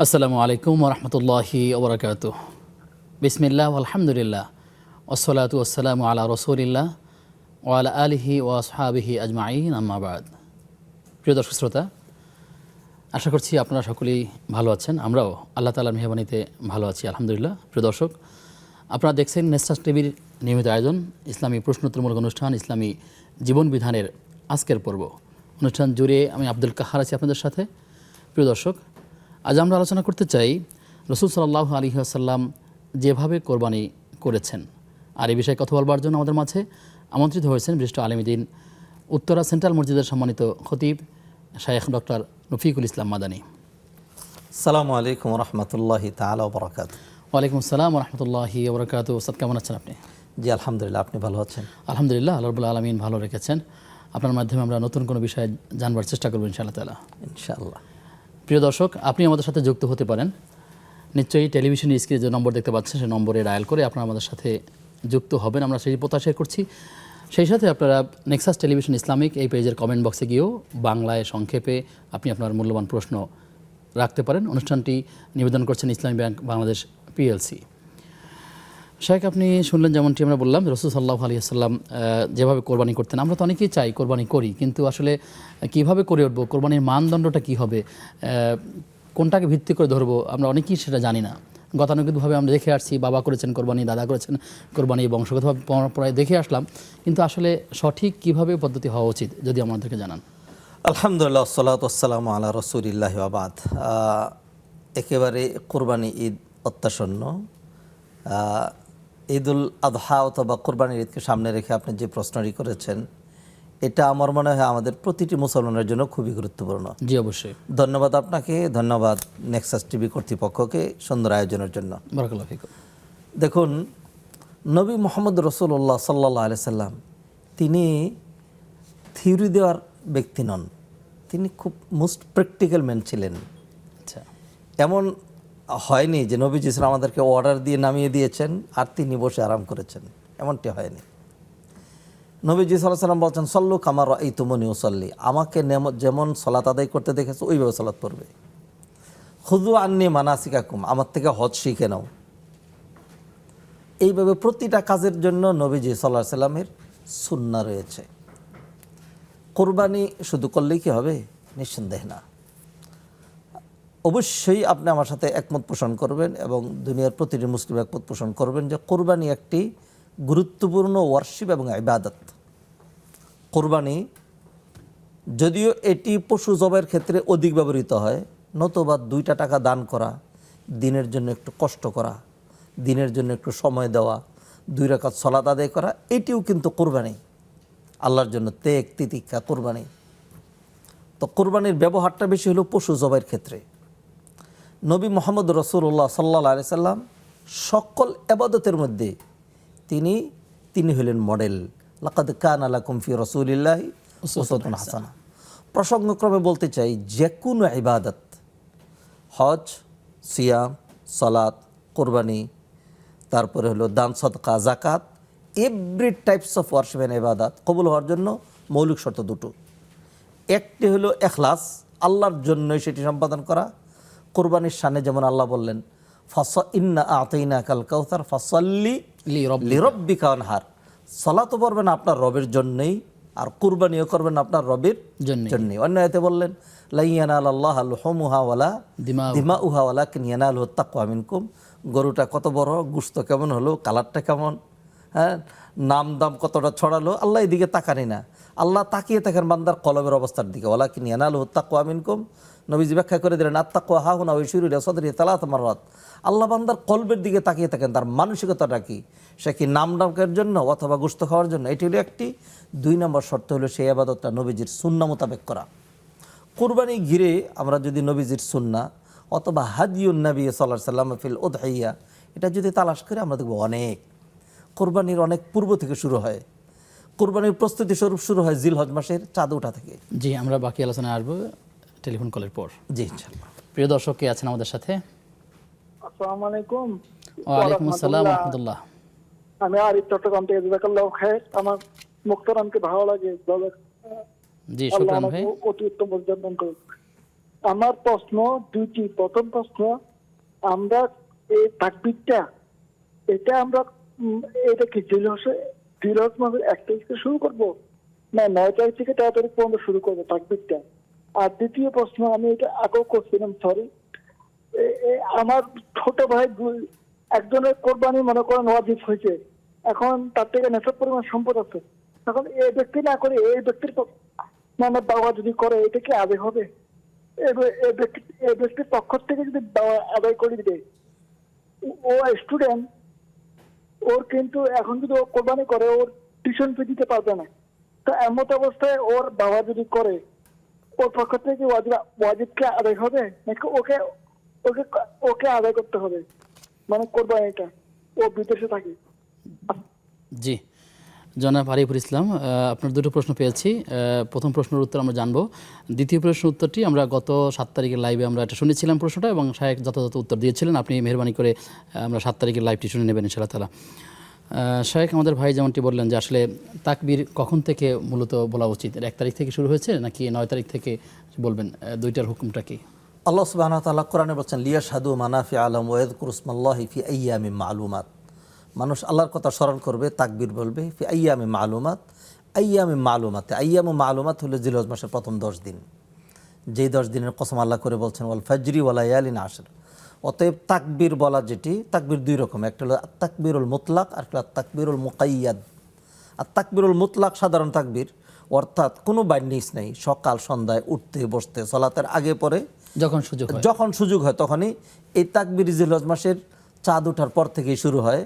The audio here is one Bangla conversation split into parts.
আসসালামু আলাইকুম ওরহমতুল্লাহি ওবরাকাতুহ। বিসমিল্লাহ আলহামদুলিল্লাহ ওসলাতু ওয়াসসালামু আলা রসুলিল্লাহ ওয়ালা আলিহি ওয়া আসহাবিহি আজমাইন আম্মা বাদ। প্রিয় দর্শক শ্রোতা, আশা করছি আপনারা সকলেই ভালো আছেন। আমরাও আল্লাহ তাআলার মেহরবানিতে ভালো আছি আলহামদুলিল্লাহ। প্রিয় দর্শক, আপনারা দেখছেন নেস্টাস টিভির নিয়মিত আয়োজন ইসলামী প্রশ্নোত্তরমূলক অনুষ্ঠান ইসলামী জীবন বিধানের আজকের পর্ব। অনুষ্ঠান জুড়ে আমি আব্দুল কাহার আছি আপনাদের সাথে। প্রিয় দর্শক, আজ আমরা আলোচনা করতে চাই রাসূল সাল্লাল্লাহু আলাইহি ওয়াসাল্লাম যেভাবে কোরবানি করেছেন। আর এই বিষয়ে কথা বলবার জন্য আমাদের মাঝে আমন্ত্রিত হয়েছেন বিশিষ্ট আলেম দ্বীন উত্তরা সেন্ট্রাল মসজিদের সম্মানিত খতিব শায়েখ ডক্টর রফিকুল ইসলাম মাদানী। আসসালামু আলাইকুম রহমতুল্লাহি তাআলা ওয়া বারাকাতুহু। ওয়ালাইকুম আসসালাম রহমতুল্লাহি ওয়া বারাকাতুহু। ওস্তাদ, কেমন আছেন আপনি? জি আলহামদুলিল্লাহ, আপনি ভালো আছেন? আলহামদুলিল্লাহ, আল্লাহ রাব্বুল আলামিন ভালো রেখেছেন। আপনার মাধ্যমে আমরা নতুন কোনো বিষয়ে জানবার চেষ্টা করব ইনশাআল্লাহ তাআলা। ইনশাআল্লাহ। প্রিয় দর্শক, আপনি আমাদের সাথে যুক্ত হতে পারেন। নিশ্চয়ই টেলিভিশনের স্ক্রিনে যে নম্বর দেখতে পাচ্ছেন সেই নম্বরে ডায়াল করে আপনারা আমাদের সাথে যুক্ত হবেন, আমরা সেই প্রত্যাশা করছি। সেই সাথে আপনারা নেক্সাস টেলিভিশন ইসলামিক এই পেজের কমেন্ট বক্সে গিয়েও বাংলায় সংক্ষেপে আপনি আপনার মূল্যবান প্রশ্ন রাখতে পারেন। অনুষ্ঠানটি নিবেদন করছেন ইসলামী ব্যাংক বাংলাদেশ পিএলসি। শায়েখ, আপনি শুনলেন যেমনটি আমরা বললাম, রাসূল সাল্লাল্লাহু আলাইহি ওয়াসাল্লাম যেভাবে কোরবানি করতেন, আমরা তো অনেকেই চাই কোরবানি করি, কিন্তু আসলে কিভাবে করে উঠবো, কোরবানির মানদণ্ডটা কী হবে, কোনটাকে ভিত্তি করে ধরবো, আমরা অনেকেই সেটা জানি না। গতানুগতিকভাবে আমরা দেখে আসছি, বাবা করেছেন কোরবানি, দাদা করেছেন কোরবানি, বংশগতভাবে পরম্পরায় দেখে আসলাম, কিন্তু আসলে সঠিক কিভাবে পদ্ধতি হওয়া উচিত যদি আমাদেরকে জানান। আলহামদুলিল্লাহ, আসসালাতু ওয়াসসালামু আলা রাসূলিল্লাহি ওয়া বাদ। একেবারে কোরবানি ঈদ অত্যাসন্ন। ঈদুল আযহা অথবা কোরবানির ঈদকে সামনে রেখে আপনি যে প্রশ্নটি করেছেন, এটা আমার মনে হয় আমাদের প্রতিটি মুসলমানের জন্য খুবই গুরুত্বপূর্ণ। জি অবশ্যই। ধন্যবাদ আপনাকে, ধন্যবাদ নেক্সাস টিভি কর্তৃপক্ষকে সুন্দর আয়োজনের জন্য। বারাকাল্লাহু ফিকুম। দেখুন, নবী মুহাম্মদ রাসূলুল্লাহ সাল্লাল্লাহু আলাইহি সাল্লাম তিনি থিওরি দেওয়ার ব্যক্তি নন, তিনি খুব মোস্ট প্র্যাকটিক্যাল ম্যান ছিলেন। আচ্ছা, এমন হয়নি যে নবীজি সাল্লাল্লাহু আমাদেরকে অর্ডার দিয়ে নামিয়ে দিয়েছেন আর তিনি বসে আরাম করেছেন, এমনটি হয়নি। নবীজি সাল্লাল্লাহু আলাইহি সাল্লাম বলছেন, সল্লু কামা রাআইতুমুনি উসাল্লি, আমাকে যেমন সালাত আদায় করতে দেখেছো ওইভাবে সালাত পড়বে। খুযু আন্নী মানাসিকাকুম, আমার থেকে হজ শিখে নাও। এইভাবে প্রতিটা কাজের জন্য নবীজি সাল্লাল্লাহু আলাইহি সাল্লামের সুন্নাহ রয়েছে। কোরবানি শুধু করলেই কি হবে? নিঃসন্দেহ না। অবশ্যই আপনি আমার সাথে একমত পোষণ করবেন এবং দুনিয়ার প্রতিটি মুসলিম একমত পোষণ করবেন যে কোরবানি একটি গুরুত্বপূর্ণ ওয়ার্শিপ এবং ইবাদত। কোরবানি যদিও এটি পশু জবাইয়ের ক্ষেত্রে অধিক ব্যবহৃত হয়, নতুবা 2টা টাকা দান করা, দিনের জন্য একটু কষ্ট করা, দিনের জন্য একটু সময় দেওয়া, 2 রাকাত সালাত আদায় করা, এটিও কিন্তু কোরবানি, আল্লাহর জন্য ত্যাগ তিতিক্ষা কোরবানি। তো কোরবানির ব্যবহারটা বেশি হলো পশু জবাইয়ের ক্ষেত্রে। নবী মুহাম্মদ রাসূলুল্লাহ সাল্লাল্লাহু আলাইহি সাল্লাম সকল ইবাদতের মধ্যে তিনি হলেন মডেল। লাকাদ কানা লাকুম ফি রাসূলিল্লাহি উসওয়াতুন হাসানা। প্রসঙ্গক্রমে বলতে চাই, যে কোনো ইবাদত, হজ, সিয়াম, সালাত, কোরবানি, তারপরে হলো দান সদকা, যাকাত, every types of worship and ইবাদত কবুল হওয়ার জন্য মৌলিক শর্ত দুটো। একটি হলো ইখলাস, আল্লাহর জন্যই সেটি সম্পাদন করা। কোরবানির শানে যেমন আল্লাহ বললেন, ইন্না আতাইনাকাল কাউসার ফাসাল্লি লিরাব্বিকা ওয়ানহার, সালাতও পড়বেন আপনার রবের জন্যই আর কুরবানিও করবেন আপনার রবের জন্যই। অন্য আয়াতে বললেন, লা ইয়ানালাল্লাহু লুহুমুহা ওয়ালা দিমাউহা ওয়ালাকিন ইয়ানালুহু তাকওয়া মিনকুম। গরুটা কত বড়, গোশত কেমন হলো, কালারটা কেমন, হ্যাঁ, নাম দাম কতটা ছড়ালো, আল্লাহ এদিকে তাকানি না, আল্লাহ তাকিয়ে থাকেন বান্দার কলবের অবস্থার দিকে। ওয়ালাকিন ইয়ানালুহু তাকওয়া মিনকুম। নবীজি ব্যাখ্যা করে দিলেন, আত্তাকওয়া হাহুনা ওয়া ইশিরু ইলা সাদরিহি সালাত মাররাত। আল্লাহ বান্দার কলবের দিকে তাকিয়ে থাকেন, তার মানসিকতাটা কি, সে কি নাম ডাকের জন্য অথবা গোশত খাওয়ার জন্য, এটি হলো একটি। 2 নম্বর শর্ত হলো সেই ইবাদতটা নবীজির সুন্নাহ মোতাবেক করা। কুরবানি ঘিরে আমরা যদি নবীজির সুন্নাহ অথবা হাদিয়ুন নবী সাল্লাল্লাহু আলাইহি সাল্লাম ফিল উদহিয়া, এটা যদি তালাশ করি আমরা দেখব অনেক কোরবানির অনেক পূর্ব থেকে শুরু হয়। কোরবানির প্রস্তুতি স্বরূপ শুরু হয় জিলহজ মাসের চাঁদ ওঠা থেকে। জি, আমরা বাকি আলোচনায় আসবো টেলিফোন কলের পর। জি ইনশাআল্লাহ। প্রিয় দর্শক, কে আছেন আমাদের সাথে? আসসালামু আলাইকুম। ওয়ালাইকুম আসসালাম ওয়া রাহমাতুল্লাহ। আমি আরিফ, চট্টগ্রাম থেকে। জাযাকাল্লাহু খাইর। আমার মুক্তারামকে ভালো লাগে। জি শুকরান ভাই। অতি উত্তম পর্যন্ত করুন। আমার প্রশ্ন দুইটি। প্রথম প্রশ্ন, আমরা এই তাকবীরটা এটা আমরা এটা কি জিলহজ মাসের 1 তারিখ থেকে শুরু করব, না 9 তারিখ থেকে 13 তারিখ পর্যন্ত শুরু করবো তাকবীরটা? আর দ্বিতীয় প্রশ্ন, আমি এটা আগেও করছিলাম, সরি। আমার ছোট ভাই একজনের কোরবানি মনে করেন ওয়াজিব হয়েছে, এখন তার থেকে নেশার পরিমাণ সম্পদ আছে, এখন এই ব্যক্তি না করে এই ব্যক্তির মানে বাবা যদি করে, এটা কি আদায় হবে? এই ব্যক্তির পক্ষ থেকে যদি বাবা আদায় করে দিবে, ও স্টুডেন্ট, ওর কিন্তু এখন যদি ও কোরবানি করে ওর টিউশন ফি দিতে পারবে না। তো এমত অবস্থায় ওর বাবা যদি করে, ওর পক্ষ থেকে ওয়াজিবকে আদায় হবে নাকি ওকে ওকে ওকে আদায় করতে হবে, মানে কোরবানিটা? ও বিদেশে থাকে। জি, জনাব আরিফুল ইসলাম, আপনার দুটো প্রশ্ন পেয়েছি। প্রথম প্রশ্নের উত্তর আমরা জানবো, দ্বিতীয় প্রশ্নের উত্তরটি আমরা গত 7 তারিখের লাইভে আমরা এটা শুনেছিলাম প্রশ্নটা, এবং শায়েখ যথাযথ উত্তর দিয়েছিলেন। আপনি মেহরবানি করে আমরা 7 তারিখের লাইভটি শুনে নেবেন ইনশাআল্লাহ তাআলা। শায়েখ, আমাদের ভাই যেমনটি বললেন যে আসলে তাকবীর কখন থেকে মূলত বলা উচিত, 1 তারিখ থেকে শুরু হয়েছে নাকি 9 তারিখ থেকে বলবেন, দুইটার হুকুমটা কি? আল্লাহ সুবহানাহু ওয়া তাআলা কোরআনে বলছেন, লিয়াশহাদু মানাফিআ লাহুম ওয়া ইয়াযকুরু ইসমাল্লাহি ফি আইয়ামিন মা'লুমাত। মানুষ আল্লাহর কথা স্মরণ করবে, তাকবীর বলবে, ফি আইয়ামিন মা'লুমাত। আইয়ামিন মা'লুমাতে, আইয়ামু মা'লুমাত হলো জিলহজ মাসের প্রথম 10 দিন, যেই 10 দিনের কসম আল্লাহ করে বলছেন ওয়াল ফাজরি ওয়া লায়ালিন আশর। অতএব তাকবীর বলা যেটি, তাকবীর দুই রকম, একটা হলো তাকবীরুল মুতলাক আর একটা তাকবীরুল মুকাইয়াদ। আর তাকবীরুল মুতলাক সাধারণ তাকবীর, অর্থাৎ কোনো বাইন্ডিংস নেই, সকাল সন্ধ্যায় উঠতে বসতে সলাতের আগে পরে যখন সুযোগ হয় তখনই। এই তাকবীর জিলহজ মাসের চাঁদ ওঠার পর থেকেই শুরু হয়,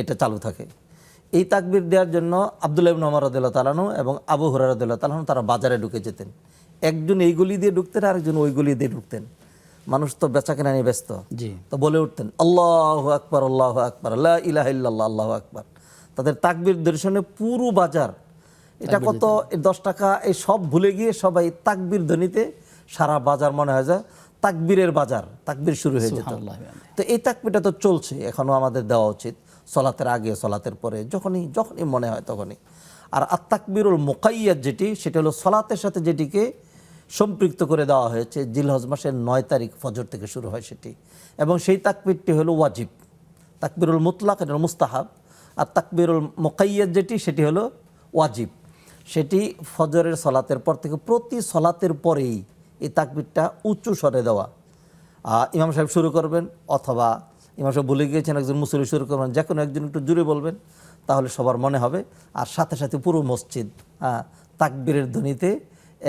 এটা চালু থাকে। এই তাকবীর দেওয়ার জন্য আব্দুল্লাহ ইবনে ওমর রাদিয়াল্লাহু তাআলা আনহু এবং আবু হুরায়রা রাদিয়াল্লাহু তাআলা আনহু তারা বাজারে ঢুকে যেতেন। একজন এই গলি দিয়ে ঢুকতেন, আরেকজন ওই গলি দিয়ে ঢুকতেন। মানুষ তো বেচা কেনা নিয়ে ব্যস্ত, তো বলে উঠতেন আল্লাহু আকবার, আল্লাহু আকবার, লা ইলাহা ইল্লাল্লাহ, আল্লাহু আকবার। তাদের তাকবীর দর্শনে পুরো বাজার, এটা কত 10 টাকা, এই সব ভুলে গিয়ে সবাই তাকবীর ধ্বনিতে সারা বাজার মনে হয় যে তাকবীরের বাজার, তাকবীর শুরু হয়ে যেত। তো এই তাকবীরটা তো চলছে, এখনো আমাদের দেওয়া উচিত, সলাতের আগে সলাতের পরে, যখনই মনে হয় তখনই। আর তাকবীরুল মুকাইয়াদ যেটি, সেটা হলো সলাতের সাথে যেটিকে সম্পৃক্ত করে দেওয়া হয়েছে, জিলহজ মাসের 9 তারিখ ফজর থেকে শুরু হয় সেটি, এবং সেই তাকবীরটি হলো ওয়াজিব। তাকবীরুল মুতলাক এটা মুস্তাহাব, আর তাকবীরুল মুকাইয়াদ যেটি সেটি হলো ওয়াজিব। সেটি ফজরের সলাতের পর থেকে প্রতি সলাতের পরেই এই তাকবীরটা উচ্চ স্বরে দেওয়া। ইমাম সাহেব শুরু করবেন, অথবা ইমাম সাহেব বলে গিয়েছেন একজন মুসল্লি শুরু করবেন, যে কোনো একজন একটু জুড়ে বলবেন, তাহলে সবার মনে হবে। আর সাথে সাথে পুরো মসজিদ তাকবীরের ধ্বনিতে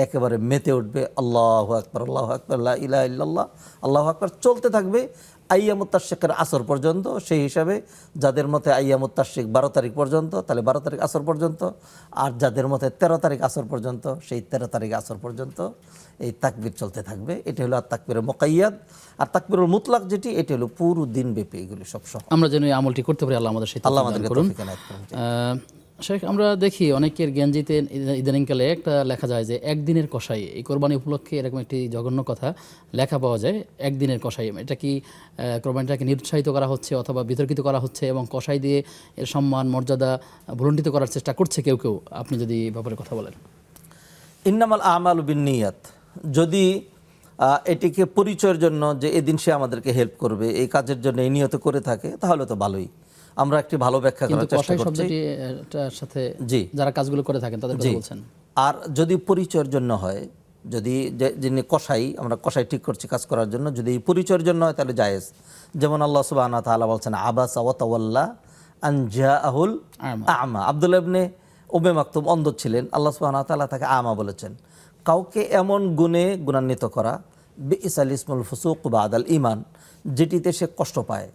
একেবারে মেতে উঠবে, আল্লাহু আকবার, আল্লাহু আকবার, লা ইলাহা ইল্লাল্লাহ, আল্লাহু আকবার চলতে থাকবে আইয়ামুত তাশরিকের আসর পর্যন্ত। সেই হিসাবে যাদের মতে আইয়ামুত তাশরিক 12 তারিখ পর্যন্ত, তাহলে 12 তারিখ আসর পর্যন্ত, আর যাদের মতে 13 তারিখ আসর পর্যন্ত, সেই 13 তারিখ আসর পর্যন্ত এই তাকবীর চলতে থাকবে। এটা হলো আর তাকবীরুল মুকাইয়াদ। আর তাকবীরুল মুতলাক যেটি, এটা হলো পুরো দিন ব্যাপী, এগুলি সব সহ আমরা যেন এই আমলটি করতে পারি, আল্লাহ আমাদের সাথে আল্লাহ আমাদেরকে তৌফিক এনায়েত করুন। শেখ, আমরা দেখি অনেকের গেঞ্জিতে ইদানিংকালে একটা লেখা যায় যে একদিনের কসাই, এই কোরবানি উপলক্ষে এরকম একটি জঘন্য কথা লেখা পাওয়া যায়, একদিনের কসাই। এটা কি কোরবানিটাকে নিরুৎসাহিত করা হচ্ছে অথবা বিতর্কিত করা হচ্ছে, এবং কসাই দিয়ে এর সম্মান মর্যাদা ভুলণ্ঠিত করার চেষ্টা করছে কেউ কেউ? আপনি যদি ব্যাপারে কথা বলেন। ইন্নামাল আমালু বিন্নিয়াত, যদি এটিকে পরিচয়ের জন্য যে এদিন সে আমাদেরকে হেল্প করবে, এই কাজের জন্য এই নিয়ত করে থাকে, তাহলে তো ভালোই। আমরা একটি ভালো ব্যাখ্যা করার চেষ্টা করছি। সাথে জি, যারা কাজগুলো করে থাকেন তাদের কথা বলছেন। আর যদি পরিচয়ের জন্য হয়, যদি যিনি কসাই, আমরা কসাই ঠিক করছি কাজ করার জন্য, যদি এই পরিচয়ের জন্য হয় তাহলে জায়েজ। যেমন আল্লাহ সুবহানাহু ওয়া তাআলা বলছেন আবাসা ওয়া তাওয়াল্লা আন জাআহুল আ'মা। আব্দুল্লাহ ইবনে উম্মে মাকতুম অন্ধ ছিলেন, আল্লাহ সুবহানাহু ওয়া তাআলা তাকে আমা বলেছেন। কাউকে এমন গুণে গুণান্বিত করা, বিইসাল ইসমুল ফুসুক বাদাল ঈমান, যেটিতে সে কষ্ট পায়,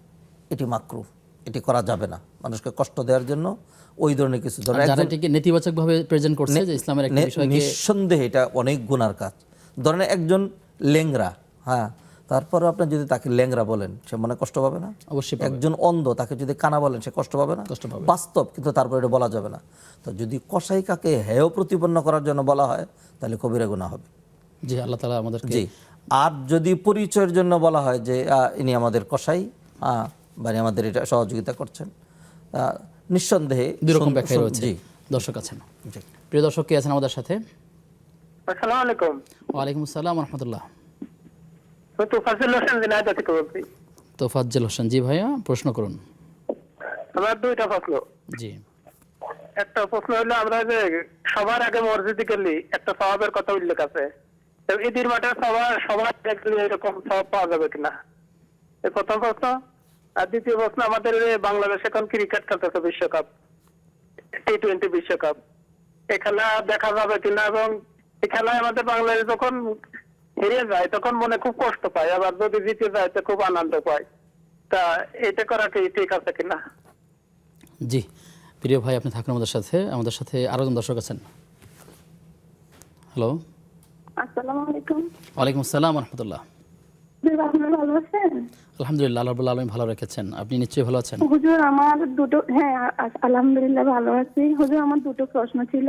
এটি মাকরুহ, এটি করা যাবে না। মানুষকে কষ্ট দেওয়ার জন্য ওই ধরনের কিছু, যারা এটিকে নেতিবাচকভাবে প্রেজেন্ট করছে যে ইসলামের একটা বিষয়কে, নিঃসন্দেহে এটা অনেক গুনার কাজ। ধরেন একজন লেংরা, তারপরে আপনি যদি তাকে লেংরা বলেন, সে মনে কষ্ট পাবে না? অবশ্যই। একজন অন্ধ, তাকে যদি কানা বলেন, সে কষ্ট পাবে না? বাস্তব, কিন্তু তারপরে এটা বলা যাবে না। তো যদি কসাই কাকে হেয় প্রতিপন্ন করার জন্য বলা হয়, তাহলে কবিরা গুনাহ হবে। জি, আল্লাহ তাআলা আমাদেরকে। জি, আর যদি পরিচয়ের জন্য বলা হয় যে ইনি আমাদের কসাই, মানে আমাদের এটা সহযোগিতা করছেন, নিঃসন্দেহে দুই রকম ব্যাখ্যা রয়েছে। দর্শক আছেন, প্রিয় দর্শক কে আছেন আমাদের সাথে? আসসালামু আলাইকুম। ওয়ালাইকুম আসসালাম ওয়া রাহমাতুল্লাহ। তোফাজ্জল হোসেন ঝিনাইদহ থেকে বলছি। তোফাজ্জল হোসেন, জি ভাইয়া প্রশ্ন করুন। আমার দুইটা প্রশ্ন। জি একটা প্রশ্ন হলো, আমরা যে সবার আগে মসজিদে গেলে একটা সওয়াবের কথা উল্লেখ আছে, তো ঈদের মাঠে সবার দেখলে এরকম সওয়াব পাওয়া যাবে কিনা, এই প্রথম প্রশ্ন। আর দ্বিতীয় প্রশ্ন, আমাদের এই বাংলাদেশ এখন ক্রিকেট খেলতেছে বিশ্বকাপ, T20 বিশ্বকাপ, এই খেলা দেখা যাবে কিনা, এবং এই খেলায় আমাদের বাংলাদেশ যখন হেরে যায় তখন মনে খুব কষ্ট পায়, আবার যদি জিতে যায় তো খুব আনন্দ পায়, তা এটা করা কি ঠিক আছে কিনা? জি প্রিয় ভাই, আপনি থাকুন আমাদের সাথে আরও জন দর্শক আছেন। হ্যালো, আসসালামু আলাইকুম। ওয়ালাইকুম আসসালাম রহমতুল্লাহ। আপনি ভালো আছেন? আলহামদুলিল্লাহ, আল্লাহ রাব্বুল আলামিন ভালো রেখেছেন। আপনি নিশ্চয়ই ভালো আছেন? হুজুর আমার দুটো, হ্যাঁ আলহামদুলিল্লাহ ভালো আছি। হুজুর আমার দুটো প্রশ্ন ছিল।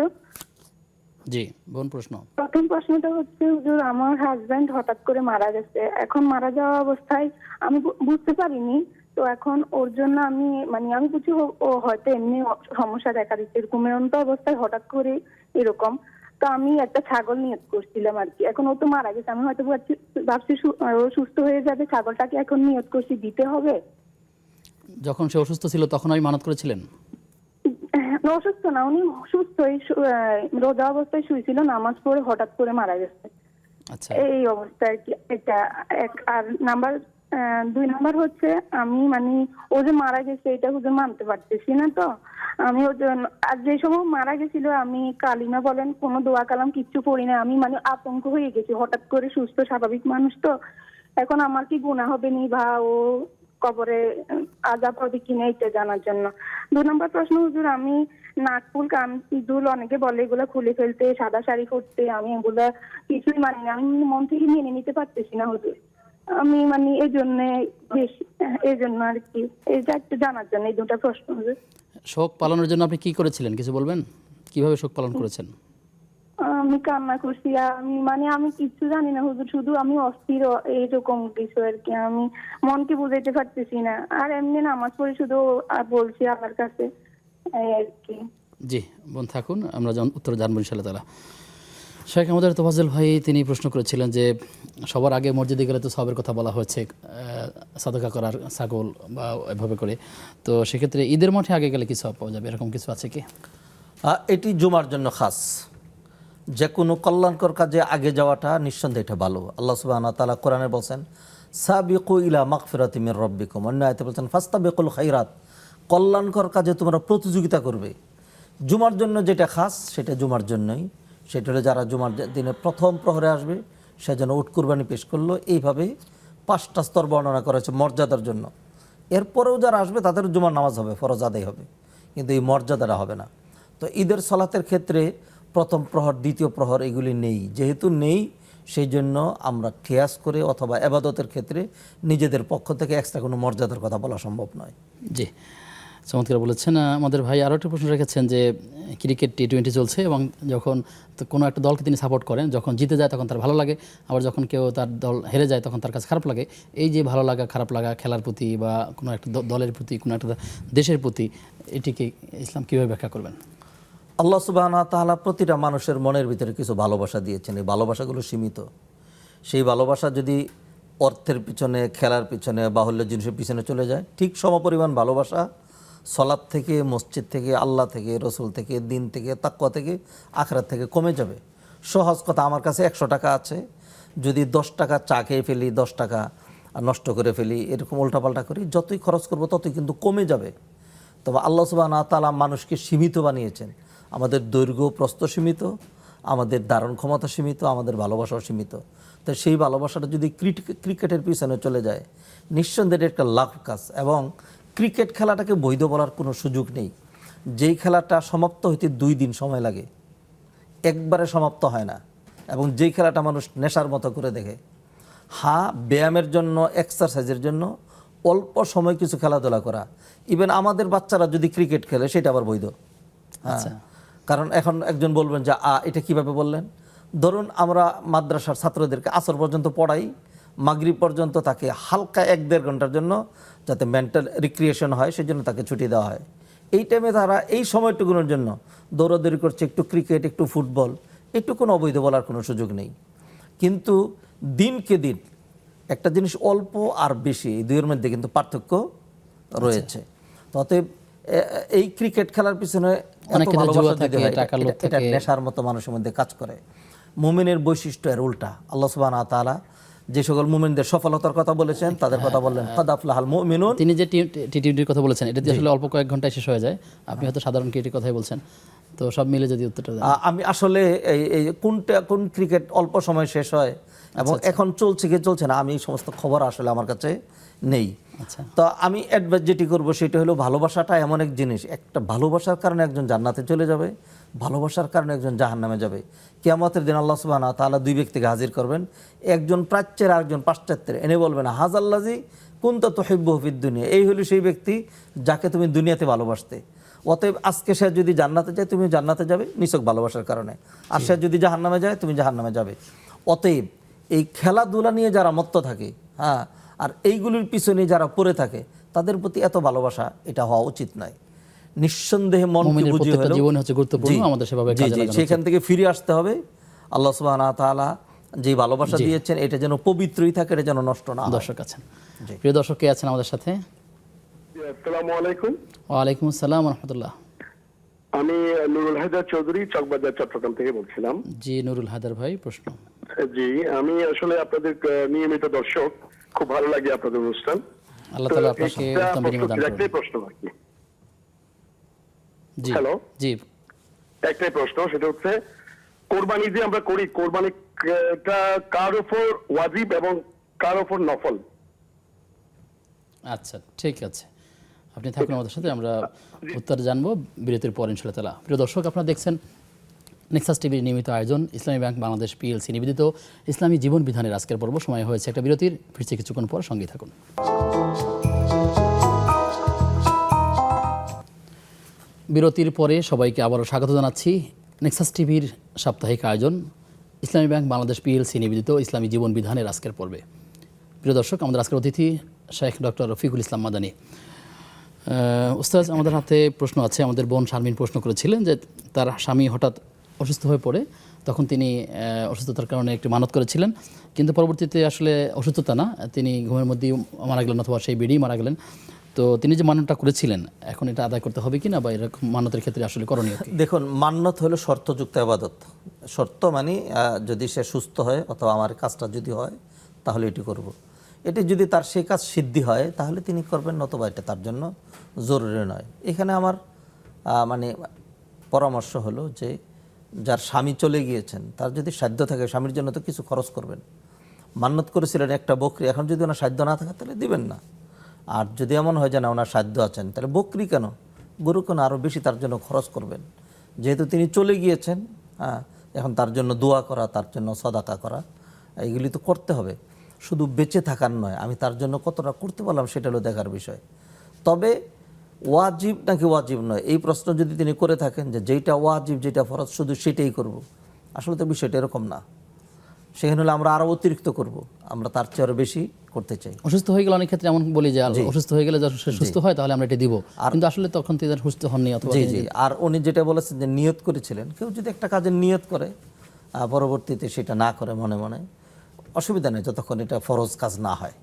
জি বোন, প্রশ্ন। প্রথম প্রশ্নটা হচ্ছে, হুজুর আমার হাজবেন্ড হঠাৎ করে মারা গেছে। এখন মারা যাওয়া অবস্থায় আমি বুঝতে পারিনি, তো এখন ওর জন্য আমি বুঝি ও হয়তো এমনি সমস্যা দেখা দিচ্ছে, এরকম এমন অবস্থায় হঠাৎ করে এরকম। তো আমি একটা ছাগল নিয়ত করছিলাম আর কি। এখন ও তো মারা গেছে, আমি হয়তো ভাবছি ও সুস্থ হয়ে যাবে, ছাগলটাকে এখন নিয়ত করছি দিতে হবে। যখন সে অসুস্থ ছিল তখন আমি মানত করেছিলেন? অসুস্থ না, উনি সুস্থই, রোজা অবস্থায় শুয়েছিল, নামাজ পড়ে হঠাৎ করে মারা গেছে। আচ্ছা, এই অবস্থায় কি এটা এক। আর দুই নাম্বার হচ্ছে, আমি ও যে মারা গেছে এটা হুজুর মানতে পারতেছি না। তো আমি ওর জন্য, আর যে সময় মারা গেছিল আমি কালিমা বলেন কোনো দোয়া কালাম কিচ্ছু পড়ি না। আমি আতঙ্ক হয়ে গেছি, হঠাৎ করে সুস্থ স্বাভাবিক মানুষ তো, এখন আমার কি গুনাহ হবে নি বা ও কবরে আযাব হবে কিনা এটা জানার জন্য। 2 নম্বর প্রশ্ন, হুজুর আমি নাকফুল কান দুল অনেকে বলে এগুলা খুলে ফেলতে, সাদা শাড়ি পরতে, আমি এগুলা কিছুই মানি না। আমি মন থেকে মেনে নিতে পারতেছি না হুজুর। আমি এই জন্য আর কি, এটা একটু জানার জন্য এই দুটো প্রশ্ন হুজুর। শোক পালনের জন্য আপনি কি করেছিলেন কিছু বলবেন? কিভাবে শোক পালন করেছেন? আমি কান্না করছি, আমি কিছু জানি না হুজুর, শুধু আমি অস্থির এইরকম কিছু আর কি। আমি মনকে বুঝাইতে পারতেছি না। আর এমনি নামাজ পড়ি, শুধু বলছি আল্লাহর কাছে এই আর কি। জি বোন থাকুন, আমরা উত্তর জানবো ইনশাআল্লাহ তাআলা। শেখ আমাদের তোফাজ্জল ভাই তিনি প্রশ্ন করেছিলেন যে সবার আগে মসজিদে গেলে তো সবের কথা বলা হয়েছে, সাদকা করার, ছাগল বা এভাবে করে, তো সেক্ষেত্রে ঈদের মাঠে আগে গেলে কি সওয়াব পাওয়া যাবে, এরকম কিছু আছে কি? এটি জুমার জন্য খাস। যে কোনো কল্যাণকর কাজে আগে যাওয়াটা নিঃসন্দেহে এটা ভালো। আল্লাহ সুবহানাহু ওয়া তাআলা কোরআনে বলছেন, সাবিকু ইলা মাগফিরাতি মির রাব্বিকুম, অন্য আয়াতে বলছেন ফাস্তাবিকুল খাইরাত, কল্যাণকর কাজে তোমরা প্রতিযোগিতা করবে। জুমার জন্য যেটা খাস সেটা জুমার জন্যই। সেটা হলো যারা জুমার দিনে প্রথম প্রহরে আসবে সে যেন উট কুরবানি পেশ করলো। এইভাবে 5টা স্তর বর্ণনা করা হয়েছে মর্যাদার জন্য। এরপরেও যারা আসবে তাদের জুমার নামাজ হবে, ফরজ আদায় হবে, কিন্তু এই মর্যাদাটা হবে না। তো ঈদের সালাতের ক্ষেত্রে প্রথম প্রহর, দ্বিতীয় প্রহর এগুলি নেই। যেহেতু নেই, সেই জন্য আমরা কিয়াস করে অথবা ইবাদতের ক্ষেত্রে নিজেদের পক্ষ থেকে এক্সট্রা কোনো মর্যাদার কথা বলা সম্ভব নয়। জি চমৎকার বলেছেন। আমাদের ভাই আরও একটা প্রশ্ন রেখেছেন যে ক্রিকেট T20 চলছে এবং যখন কোনো একটা দলকে তিনি সাপোর্ট করেন, যখন জিতে যায় তখন তার ভালো লাগে, আবার যখন কেউ তার দল হেরে যায় তখন তার কাছে খারাপ লাগে। এই যে ভালো লাগা খারাপ লাগা খেলার প্রতি বা কোনো একটা দলের প্রতি, কোনো একটা দেশের প্রতি, এটিকে ইসলাম কীভাবে ব্যাখ্যা করবেন? আল্লাহ সুবহানাহু ওয়া তাআলা প্রতিটা মানুষের মনের ভিতরে কিছু ভালোবাসা দিয়েছেন। এই ভালোবাসাগুলো সীমিত। সেই ভালোবাসা যদি অর্থের পিছনে, খেলার পিছনে, বাহুল্য জিনিসের পিছনে চলে যায়, ঠিক সমপরিমাণ ভালোবাসা সলাৎ থেকে, মসজিদ থেকে, আল্লাহ থেকে, রসুল থেকে, দিন থেকে, তাকওয়া থেকে, আখিরাত থেকে কমে যাবে। সহজ কথা, আমার কাছে 100 টাকা আছে, যদি 10 টাকা চা খেয়ে ফেলি, 10 টাকা নষ্ট করে ফেলি, এরকম উল্টাপাল্টা করি, যতই খরচ করব ততই কিন্তু কমে যাবে। তবে আল্লাহ সুবহানাহু ওয়া তাআলা মানুষকে সীমিত বানিয়েছেন। আমাদের দৈর্ঘ্য প্রস্থ সীমিত, আমাদের ধারণ ক্ষমতা সীমিত, আমাদের ভালোবাসাও সীমিত। তো সেই ভালোবাসাটা যদি ক্রিকেটের পিছনে চলে যায়, নিঃসন্দেহে একটা লাভ কাজ। এবং ক্রিকেট খেলাটাকে বৈধ বলার কোনো সুযোগ নেই। যেই খেলাটা সমাপ্ত হইতে 2 দিন সময় লাগে, একবারে সমাপ্ত হয় না। এবং যেই খেলাটা মানুষ নেশার মতো করে দেখে, ব্যায়ামের জন্য, এক্সারসাইজের জন্য অল্প সময় কিছু খেলাধুলা করা, ইভেন আমাদের বাচ্চারা যদি ক্রিকেট খেলে সেটা আবার বৈধ। আচ্ছা, কারণ এখন একজন বলবেন যে এটা কিভাবে বললেন? ধরুন আমরা মাদ্রাসার ছাত্রদেরকে আসর পর্যন্ত পড়াই, মাগরিব পর্যন্ত তাকে হালকা 1-1.5 ঘন্টার জন্য যাতে মেন্টাল রিক্রিয়েশন হয় সেজন্য তাকে ছুটি দেওয়া হয়। এই টাইমে তারা এই সময়টুকুনের জন্য দৌড়াদৌড়ি করছে, একটু ক্রিকেট, একটু ফুটবল, একটু কোনো অবৈধ বলার কোনো সুযোগ নেই। কিন্তু দিনকে দিন একটা জিনিস অল্প আর বেশি, এই দুইয়ের মধ্যে কিন্তু পার্থক্য রয়েছে। তো অতএব এই ক্রিকেট খেলার পিছনে এত অনেকে তো ভালোবাসা জুয়া দিতে থাকে, হয়, টাকার লোভ এটা থাকে। নেশার মতো মানুষের মধ্যে কাজ করে। মুমিনের বৈশিষ্ট্য এর উল্টা। আল্লাহ সুবহানাহু ওয়া তাআলা যে সকল মুমিনদের সফলতার কথা বলেছেন তাদের কথা বললেন কাদ আফলাহাল মুমিনুন। তিনি যে টি-টোয়েন্টির কথা বলেছেন, এটা দিয়ে আসলে অল্প কয়েক ঘন্টায় শেষ হয়ে যায়। আপনি হয়তো সাধারণ ক্রিকেটের কথাই বলছেন, তো সব মিলে যদি উত্তরটা দেন। আমি আসলে এই কোন ক্রিকেট অল্প সময় শেষ হয় এবং এখন চলছে কি চলছে না, আমি এই সমস্ত খবর আসলে আমার কাছে নেই। আচ্ছা, তো আমি অ্যাডভাইস যেটি করবো সেটা হলো, ভালোবাসাটা এমন এক জিনিস, একটা ভালোবাসার কারণে একজন জান্নাতে চলে যাবে, ভালোবাসার কারণে একজন জাহান্নামে যাবে। কিয়ামতের দিন আল্লাহ সুবহানাহু ওয়া তাআলা দুই ব্যক্তিকে হাজির করবেন, একজন প্রাচ্যের আর একজন পাশ্চাত্যের, এনে বলবেন হাযাল্লাযী কুনতা তুহিব্বুহু ফিদ দুনিয়া, এই হলো সেই ব্যক্তি যাকে তুমি দুনিয়াতে ভালোবাসতে। অতএব আজকে সে যদি জান্নাতে যায় তুমি জান্নাতে যাবে নিছক ভালোবাসার কারণে, আর সে যদি জাহান্নামে যায় তুমি জাহান্নামে যাবে। অতএব এই খেলাধুলা নিয়ে যারা মত্ত থাকে, হ্যাঁ, আর এইগুলির পিছনে যারা পড়ে থাকে, তাদের প্রতি এত ভালোবাসা এটা হওয়া উচিত নয়। নিঃসন্দেহে মনকে মুমিনের বুঝিয়ে প্রত্যেকটা হলো, জীবন হচ্ছে গুরুত্বপূর্ণ, জি, আমাদের সেভাবে জি, কাজে জি, লাগানো সেখান থেকে ফিরে আসতে হবে। আল্লাহ সুবহানাহু ওয়া তাআলা যে ভালোবাসা দিয়েছেন এটা যেন পবিত্রই থাকে, এটা যেন নষ্ট না হয়। দর্শক আছেন, জি। প্রিয় দর্শক কে আছেন আমাদের সাথে? আসসালামু আলাইকুম। ওয়ালাইকুম আসসালাম ওয়া রাহমাতুল্লাহ। আমি নুরুল হায়দার চৌধুরী, চকবাজার, চট্টগ্রাম থেকে বলছিলাম। জি নুরুল হায়দার ভাই, প্রশ্ন। জি, আমি আসলে আপনাদের নিয়মিত দর্শক, খুব ভালো লাগে আপনাদের অনুষ্ঠান। আল্লাহ তো তাআলা আপনাকে একটা উত্তম বিনিময় দান করুন। একটাই প্রশ্ন আর কি। জি হ্যালো। জি, একটাই প্রশ্ন, সেটা হচ্ছে কোরবানি যে আমরা করি, কোরবানিটা কার উপর ওয়াজিব এবং কার উপর নফল? আচ্ছা ঠিক আছে, আপনি থাকুন আমাদের সাথে, আমরা উত্তর জানবো বিরতির পর ইনশাআল্লাহ তাআলা। প্রিয় দর্শক, আপনারা দেখছেন নেক্সাস টিভির নিয়মিত আয়োজন ইসলামী ব্যাংক বাংলাদেশ পিএলসি নিবেদিত ইসলামী জীবন বিধানের আজকের পর্ব। সময় হয়েছে একটা বিরতির, ফিরছে কিছুক্ষণ পর, সঙ্গেই থাকুন। বিরতির পরে সবাইকে আবারও স্বাগত জানাচ্ছি নেক্সাস টিভির সাপ্তাহিক আয়োজন ইসলামী ব্যাংক বাংলাদেশ পিএলসি নিবেদিত ইসলামী জীবন বিধানের আজকের পর্বে। প্রিয় দর্শক, আমাদের আজকের অতিথি শেখ ডক্টর রফিকুল ইসলাম মাদানী। উস্তাদ, আমাদের হাতে প্রশ্ন আছে। আমাদের বোন শারমিন প্রশ্ন করেছিলেন যে তার স্বামী হঠাৎ অসুস্থ হয়ে পড়ে, তখন তিনি অসুস্থতার কারণে একটি মানত করেছিলেন, কিন্তু পরবর্তীতে আসলে অসুস্থতা না, তিনি ঘুমের মধ্যেই মারা গেলেন অথবা সেই বেডেই মারা গেলেন। তো তিনি যে মানতটা করেছিলেন এখন এটা আদায় করতে হবে কিনা, বা এরকম মানতের ক্ষেত্রে আসলে করণীয় কি? দেখুন, মান্নত হলো শর্তযুক্ত ইবাদত। শর্ত মানে যদি সে সুস্থ হয় অথবা আমার কাজটা যদি হয় তাহলে এটি করব। এটি যদি তার সেই কাজ সিদ্ধি হয় তাহলে তিনি করবেন, নতুবা এটা তার জন্য জরুরি নয়। এখানে আমার মানে পরামর্শ হলো যে যার স্বামী চলে গিয়েছেন তার যদি সাধ্য থাকে, স্বামীর জন্য তো কিছু খরচ করবেন। মান্নত করেছিলেন একটা বকরি, এখন যদি ওনার সাধ্য না থাকে তাহলে দিবেন না। আর যদি এমন হয় যে না ওনার সাধ্য আছেন, তাহলে বকরি কেন, গরু কেন, আরও বেশি তার জন্য খরচ করবেন। যেহেতু তিনি চলে গিয়েছেন, হ্যাঁ, এখন তার জন্য দোয়া করা, তার জন্য সদাকা করা, এইগুলি তো করতে হবে। শুধু বেঁচে থাকার নয়, আমি তার জন্য কতটা করতে পারলাম সেটা হলো দেখার বিষয়। তবে ওয়াজিব নাকি ওয়াজিব নয় এই প্রশ্ন যদি তিনি করে থাকেন যে যেইটা ওয়াজিব যেটা ফরজ শুধু সেটাই করব, আসলে তো বিষয়টা এরকম না। সেখানে হলে আমরা আরও অতিরিক্ত করব, আমরা তার চেয়ে আরও বেশি করতে চাই। অসুস্থ হয়ে গেলে অনেক ক্ষেত্রে এমন বলি যে অসুস্থ হয়ে গেলে যখন সে সুস্থ হয় তাহলে আমরা এটা দিব, কিন্তু আসলে তখন তিনি সুস্থ হননি অথবা জি জি। আর উনি যেটা বলেছেন যে নিয়ত করেছিলেন, কেউ যদি একটা কাজের নিয়ত করে পরবর্তীতে সেটা না করে মনে মনে, অসুবিধা নেই যতক্ষণ এটা ফরজ কাজ না হয়,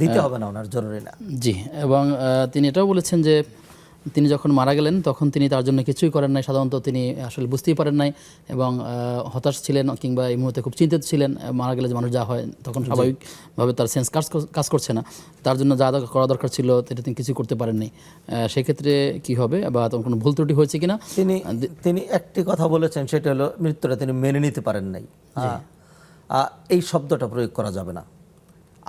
দিতে হবে না, ওনার জরুরি না। জি, এবং তিনি এটাও বলেছেন যে তিনি যখন মারা গেলেন তখন তিনি তার জন্য কিছুই করেন নাই, সাধারণত তিনি আসলে বুঝতেই পারেন নাই এবং হতাশ ছিলেন কিংবা এই মুহূর্তে খুব চিন্তিত ছিলেন। মারা গেলে যে মানুষ যা হয় তখন স্বাভাবিকভাবে তার সেন্স কাজ করছে না, তার জন্য যা করা দরকার ছিল সেটা তিনি কিছুই করতে পারেননি। সেক্ষেত্রে কি হবে, বা তখন কোনো ভুল ত্রুটি হয়েছে কিনা? তিনি একটি কথা বলেছেন, সেটা হলো মৃত্যুটা তিনি মেনে নিতে পারেন নাই। এই শব্দটা প্রয়োগ করা যাবে না।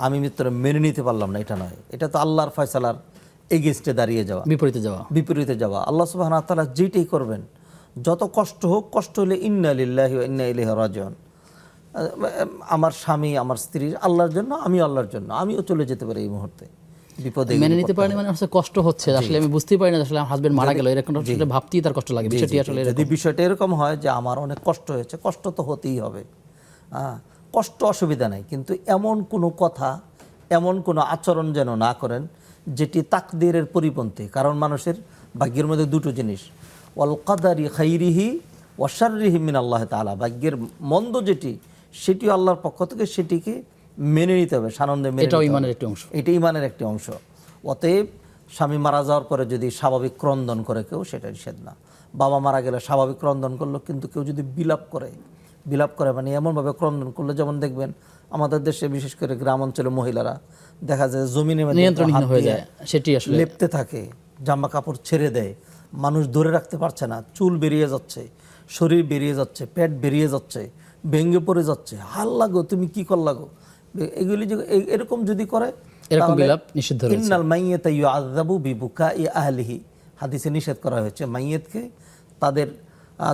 আমি মৃত্যুটা মেনে নিতে পারলাম না, এটা নয়, এটা তো আল্লাহর ফয়সালার এগেইনস্টে দাঁড়িয়ে যাওয়া, বিপরীতে যাওয়া। আল্লাহ সুবহানাহু ওয়া তাআলা যেটাই করবেন, যত কষ্ট হোক, কষ্ট হলে ইন্না লিল্লাহি ওয়া ইন্না ইলাইহি রাজিউন, আমার স্বামী আমার স্ত্রী আল্লাহর জন্য, আমি আল্লাহর জন্য, আমিও চলে যেতে পারি এই মুহূর্তে। বিপদে মেনে নিতে পারেনি মানে আসলে কষ্ট হচ্ছে, আসলে আমি বুঝতেই পারি না আসলে আমার হাজবেন্ড মারা গেল, এরকম ভাবতেই তার কষ্ট লাগে। বিষয়টি আসলে যদি বিষয়টা এরকম হয় যে আমার অনেক কষ্ট হয়েছে, কষ্ট তো হতেই হবে, কষ্ট অসুবিধা নাই, কিন্তু এমন কোনো কথা, এমন কোনো আচরণ যেন না করেন যেটি তাকদীরের পরিপন্থী। কারণ মানুষের ভাগ্যের মধ্যে দুটো জিনিস, ওয়াল কাদারি খাইরিহি ওয়া শাররিহি মিনাল্লাহি তাআলা, ভাগ্যের মন্দ যেটি সেটিও আল্লাহর পক্ষ থেকে, সেটিকে মেনে নিতে হবে, সানন্দে মেনে এটাও নিতে হবে। ঈমানের একটি অংশ। এটা ঈমানের একটি অংশ। অতএব স্বামী মারা যাওয়ার পরে যদি স্বাভাবিক ক্রন্দন করে কেউ, সেটা নিষেধ না। বাবা মারা গেলে স্বাভাবিক ক্রন্দন করলো, কিন্তু কেউ যদি বিলাপ করে মানে এমনভাবে ক্রন্দন করলো, যেমন দেখবেন আমাদের দেশে বিশেষ করে গ্রাম অঞ্চলে মহিলারা দেখা যায় জমিনের মধ্যে নিয়ন্ত্রণহীন হাত হয়ে দিয়ে যায়, সেটি আসলে লেপ্তে থাকে, জামা কাপড় ছেড়ে দেয়, মানুষ ধরে রাখতে পারছে না, চুল বেরিয়ে যাচ্ছে, শরীর বেরিয়ে যাচ্ছে, পেট বেরিয়ে যাচ্ছে, ভেঙে পড়ে যাচ্ছে, হাল লাগো তুমি কি কর লাগো, এগুলি এরকম যদি করে এরকম তাহলে বিলাপ নিষিদ্ধ রয়েছে। ইন্নাল মাইয়াতা ইউআযাবু বিবুকাই আহলিহি, হাদিসে নিষেধ করা হয়েছে মাইয়াতকে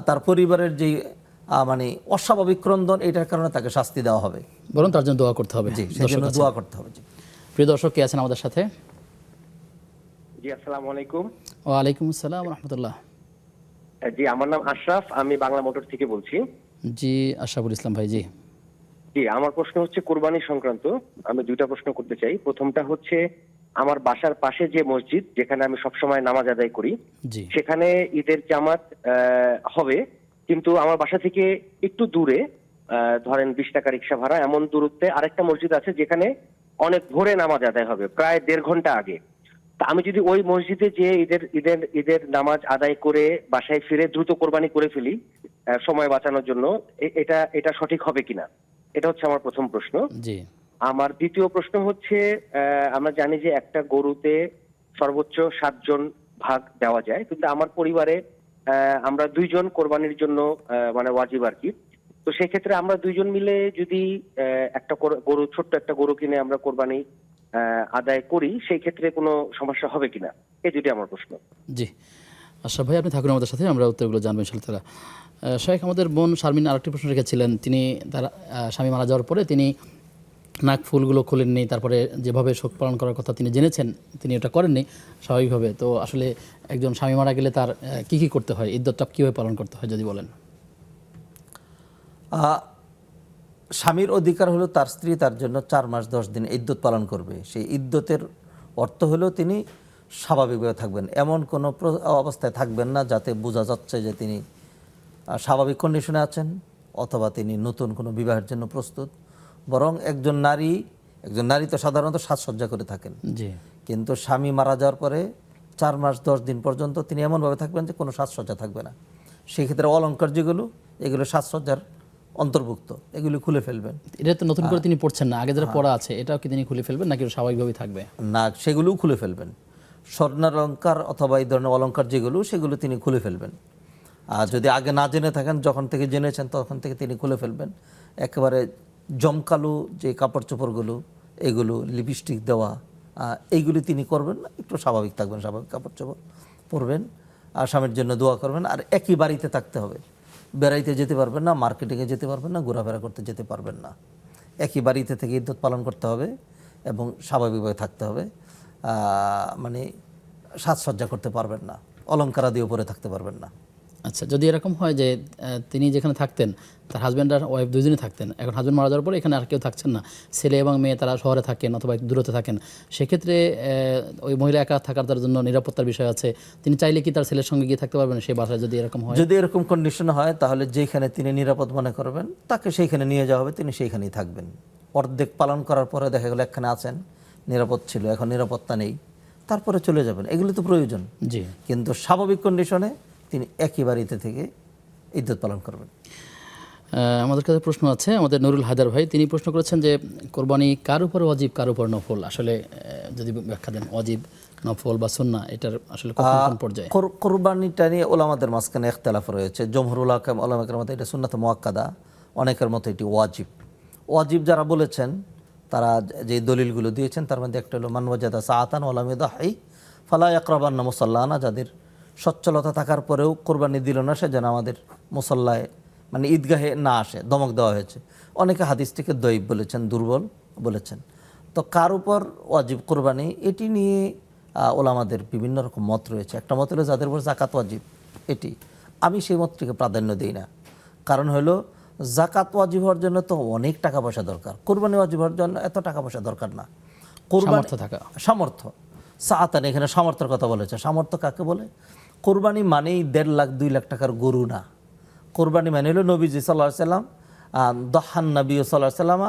তার পরিবারের যে মানে অস্বাভাবিক ক্রন্দন, এটার কারণে তাকে শাস্তি দেওয়া হবে। বরং তার জন্য দোয়া করতে হবে। জি, সেজন্য দোয়া করতে হবে। জি, প্রিয় দর্শক, কে আছেন আমাদের সাথে? জি, আসসালামু আলাইকুম। ওয়ালাইকুম আসসালাম রহমতুল্লাহ। জি, আমার নাম আশরাফ, আমি বাংলা মোটর থেকে বলছি। জি, আশরাফুল ইসলাম ভাই। জি জি, আমার প্রশ্ন হচ্ছে কোরবানি সংক্রান্ত। আমি দুইটা প্রশ্ন করতে চাই। প্রথমটা হচ্ছে, আমার বাসার পাশে যে মসজিদ, যেখানে আমি সবসময় নামাজ আদায় করি, জি সেখানে ঈদের জামাত হবে, কিন্তু আমার বাসা থেকে একটু দূরে, ধরেন 20 টাকা রিক্সা ভাড়া, এমন দূরত্বে আরেকটা মসজিদ আছে যেখানে অনেক ভোরে নামাজ আদায় হবে, প্রায় 1.5 ঘন্টা আগে। তা আমি যদি ওই মসজিদে যে ঈদের নামাজ আদায় করে বাসায় ফিরে দ্রুত কোরবানি করে ফেলি সময় বাঁচানোর জন্য, এটা সঠিক হবে কিনা, এটা হচ্ছে আমার প্রথম প্রশ্ন। জি আমার দ্বিতীয় প্রশ্ন হচ্ছে, আমরা জানি যে একটা গরুতে সর্বোচ্চ 7 জন ভাগ দেওয়া যায়, কিন্তু আমার পরিবারে আমরা 2 জন কোরবানির জন্য মানে ওয়াজিব আর কি। তো সেই ক্ষেত্রে আমরা 2 জন মিলে যদি একটা গরু, ছোট্ট একটা গরু কিনে আমরা কোরবানি আদায় করি, সেই ক্ষেত্রে কোনো সমস্যা হবে কিনা, এই দুটি আমার প্রশ্ন। জি আশরাফ ভাই, আপনি থাকুন আমাদের সাথে, আমরা উত্তরগুলো জানবো ইনশাআল্লাহ। শেখ, আমাদের বোন শারমিন আরেকটি প্রশ্ন রেখেছিলেন। তিনি তার স্বামী মারা যাওয়ার পরে তিনি নাক ফুলগুলো খুলেননি, তারপরে যেভাবে শোক পালন করার কথা তিনি জেনেছেন তিনি ওটা করেননি স্বাভাবিকভাবে। তো আসলে একজন স্বামী মারা গেলে তার কি কি করতে হয়, ইদ্যতটা কীভাবে পালন করতে হয় যদি বলেন। স্বামীর অধিকার হলো তার স্ত্রী তার জন্য 4 মাস 10 দিন ইদ্যত পালন করবে। সেই ইদ্যতের অর্থ হলো তিনি স্বাভাবিকভাবে থাকবেন, এমন কোনো অবস্থায় থাকবেন না যাতে বোঝা যাচ্ছে যে তিনি স্বাভাবিক কন্ডিশনে আছেন অথবা তিনি নতুন কোনো বিবাহের জন্য প্রস্তুত। বরং একজন নারী তো সাধারণত সাজসজ্জা করে থাকেন, জি কিন্তু স্বামী মারা যাওয়ার পরে 4 মাস 10 দিন পর্যন্ত তিনি এমনভাবে থাকবেন যে কোনো সাজসজ্জা থাকবে না। সেই ক্ষেত্রে অলংকার যেগুলো, এগুলো সাজসজ্জার অন্তর্ভুক্ত, এগুলি খুলে ফেলবেন। এটা তো নতুন করে তিনি পড়ছেন না, আগে যারা পড়া আছে এটাও কি তিনি খুলে ফেলবেন নাকি স্বাভাবিকভাবেই থাকবে? না, সেগুলোও খুলে ফেলবেন। স্বর্ণালঙ্কার অথবা এই ধরনের অলঙ্কার যেগুলো, সেগুলো তিনি খুলে ফেলবেন। আর যদি আগে না জেনে থাকেন, যখন থেকে জেনেছেন তখন থেকে তিনি খুলে ফেলবেন। একেবারে জমকালো যে কাপড় চোপড়গুলো, এগুলো লিপস্টিক দেওয়া, এইগুলি তিনি করবেন না, একটু স্বাভাবিক থাকবেন, স্বাভাবিক কাপড় চোপড় পরবেন, আর স্বামীর জন্য দোয়া করবেন। আর একই বাড়িতে থাকতে হবে, বেড়াইতে যেতে পারবেন না, মার্কেটিংয়ে যেতে পারবেন না, ঘোরাফেরা করতে যেতে পারবেন না। একই বাড়িতে থেকে ইদ্যত পালন করতে হবে এবং স্বাভাবিকভাবে থাকতে হবে। মানে সাজসজ্জা করতে পারবেন না, অলঙ্কারাদিও পরে থাকতে পারবেন না। আচ্ছা, যদি এরকম হয় যে তিনি যেখানে থাকতেন তার হাজব্যান্ড আর ওয়াইফ দুজনেই থাকতেন, এখন হাজব্যান্ড মারা যাওয়ার পরে এখানে আর কেউ থাকছেন না, ছেলে এবং মেয়ে তারা শহরে থাকেন অথবা একটু দূরত্বে থাকেন, সেক্ষেত্রে ওই মহিলা একা থাকার তার জন্য নিরাপত্তার বিষয় আছে, তিনি চাইলে কি তার ছেলের সঙ্গে গিয়ে থাকতে পারবেন সেই বাসায়? যদি এরকম হয়, যদি এরকম কন্ডিশন হয়, তাহলে যেখানে তিনি নিরাপদ মনে করবেন তাকে সেইখানে নিয়ে যাওয়া হবে, তিনি সেইখানেই থাকবেন। অর্ধেক পালন করার পরে দেখা গেল একখানে আছেন, নিরাপদ ছিল, এখন নিরাপত্তা নেই, তারপরে চলে যাবেন, এগুলো তো প্রয়োজন। জি, কিন্তু স্বাভাবিক কন্ডিশনে তিনি একই বাড়িতে থেকে ইদ্যত পালন করবেন। আমাদের কাছে প্রশ্ন আছে, আমাদের নুরুল হায়দার ভাই, তিনি প্রশ্ন করেছেন যে কোরবানি কার উপর ওয়াজিব কার উপর নফল, আসলে যদি ব্যাখ্যা দেন ওয়াজিব, নফল বা সুন্নাহ, এটার আসলে কোন পর্যায়ে? কোরবানিটা নিয়ে ওলামাদের মাঝখানে ইখতিলাফ রয়েছে। জমহুরুল উলামাদের মতে এটা সুন্নাত মুআক্কাদা, অনেকের মতে এটি ওয়াজিব। ওয়াজিব যারা বলেছেন তারা যে দলিলগুলো দিয়েছেন তার মধ্যে একটা হলো মান ওয়াজাদা সাআতান ওয়া লাম ইয়াদহি ফালা ইয়াকরাবান্না মুসাল্লানা, যাদের সচ্ছলতা থাকার পরেও কোরবানি দিল না, সে যেন আমাদের মুসল্লায় মানে ঈদগাহে না আসে, ধমক দেওয়া হয়েছে। অনেকে হাদিসটিকে দয়ীফ বলেছেন, দুর্বল বলেছেন। তো কার উপর ওয়াজিব কোরবানি, এটি নিয়ে ওলামাদের বিভিন্ন রকম মত রয়েছে। একটা মত হলো যাদের উপর যাকাত ওয়াজিব, এটি আমি সেই মতটিকে প্রাধান্য দিই না। কারণ হলো যাকাত ওয়াজিব হওয়ার জন্য তো অনেক টাকা পয়সা দরকার, কোরবানি ওয়াজিব হওয়ার জন্য এত টাকা পয়সা দরকার না। কোরবানি সামর্থ্য, সাআতান এখানে সামর্থ্যের কথা বলেছে। সামর্থ্য কাকে বলে? কোরবানি মানেই 1.5 লাখ 2 লাখ টাকার গরু না। কোরবানি মানে হলো নবীজি সাল্লাল্লাহু আলাইহি সাল্লাম দহান নবী সাল্লাল্লাহু আলাইহি সাল্লাম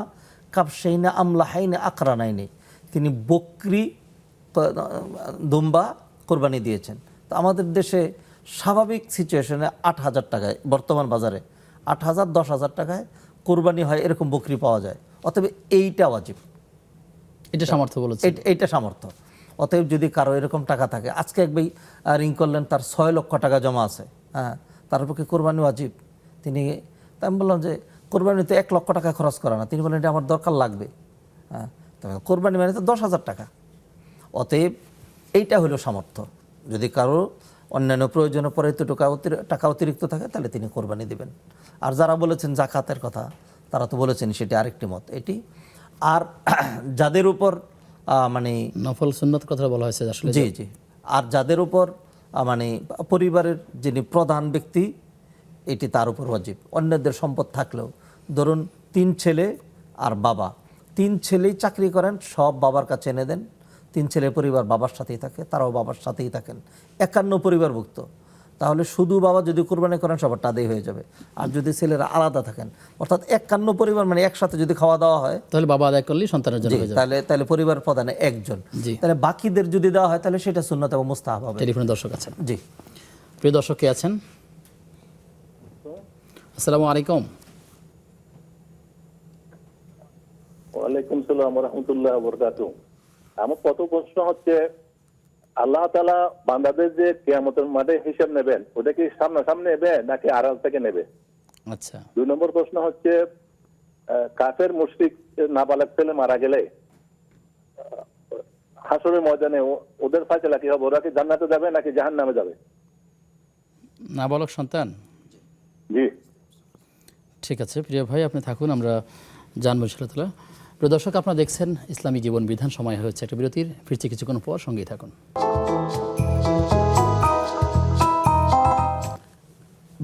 কাবশাইনা আমলাহাইনে আকরানাইনে, তিনি বকরি দুম্বা কোরবানি দিয়েছেন। তো আমাদের দেশে স্বাভাবিক সিচুয়েশনে 8,000 টাকায়, বর্তমান বাজারে 8,000 10,000 টাকায় কোরবানি হয়, এরকম বকরি পাওয়া যায়। অতএব এইটা ওয়াজিব, এটা সামর্থ্য বলেছে। এইটা সামর্থ্য। অতএব যদি কারো এরকম টাকা থাকে, আজকে এক ভাই রিং করলেন, তার 6 লক্ষ টাকা জমা আছে, হ্যাঁ, তার পক্ষে কোরবানি ওয়াজিব। তিনি, তাই আমি বললাম যে কোরবানিতে 1 লক্ষ টাকা খরচ করা না। তিনি বললেন এটা আমার দরকার লাগবে, হ্যাঁ, তবে কোরবানি মানে তো 10,000 টাকা। অতএব এইটা হলো সামর্থ্য। যদি কারো অন্যান্য প্রয়োজনে পরে টাকা অতিরিক্ত থাকে, তাহলে তিনি কোরবানি দিবেন। আর যারা বলেছেন জাকাতের কথা, তারা তো বলেছেন সেটি আরেকটি মত এটি। আর যাদের উপর মানে নফল সুন্নত কথা বলা হয়েছে আসলে। জি জি, আর যাদের উপর মানে পরিবারের যিনি প্রধান ব্যক্তি, এটি তার উপর ওয়াজিব। অন্যদের সম্পদ থাকলেও, ধরুন 3 ছেলে আর বাবা, 3 ছেলেই চাকরি করেন, সব বাবার কাছে এনে দেন। 3 ছেলের পরিবার বাবার সাথেই থাকে, তারাও বাবার সাথেই থাকেন, 51 পরিবারভুক্ত। তাহলে শুধু বাবা যদি কোরবানি করেন সবারটা আদায় হয়ে যাবে। আর যদি ছেলেরা আলাদা থাকেন, অর্থাৎ 51 পরিবার মানে একসাথে যদি খাওয়া দাওয়া হয়, তাহলে বাবা আদায় করলেই সন্তানের জন্য হয়ে যাবে। তাহলে পরিবার প্রধানে একজন, জি। তাহলে বাকিদের যদি দেওয়া হয় তাহলে সেটা সুন্নাত এবং মুস্তাহাব হবে। টেলিফোনে দর্শক আছেন। জি, প্রিয় দর্শক কে আছেন? আসসালামু আলাইকুম। ওয়ালাইকুম সালাম রহমতুল্লাহ বরকাতুহ। আমার প্রথম প্রশ্ন হচ্ছে, আল্লাহ তাআলা বান্দাদের যে কিয়ামতের মাঠে হিসাব নেবেন, ওটা কি সামনাসামনি নেবে নাকি আড়াল থেকে নেবে? আচ্ছা। 2 নম্বর প্রশ্ন হচ্ছে, কাফের মুশরিক নাবালক ছেলে মারা গেলে হাসরের ময়দানে ওদের ফায়সালা কি হবে? ওরা কি জান্নাতে যাবে নাকি জাহান্নামে যাবে? নাবালক সন্তান? জি, ঠিক আছে প্রিয় ভাই, আপনি থাকুন, আমরা জানবো ইনশাআল্লাহ। প্রিয় দর্শক, আপনারা দেখছেন ইসলামী জীবন বিধান। সময় হয়েছে একটা বিরতির, ফিরছি কিছুক্ষণ পর, সঙ্গেই থাকুন।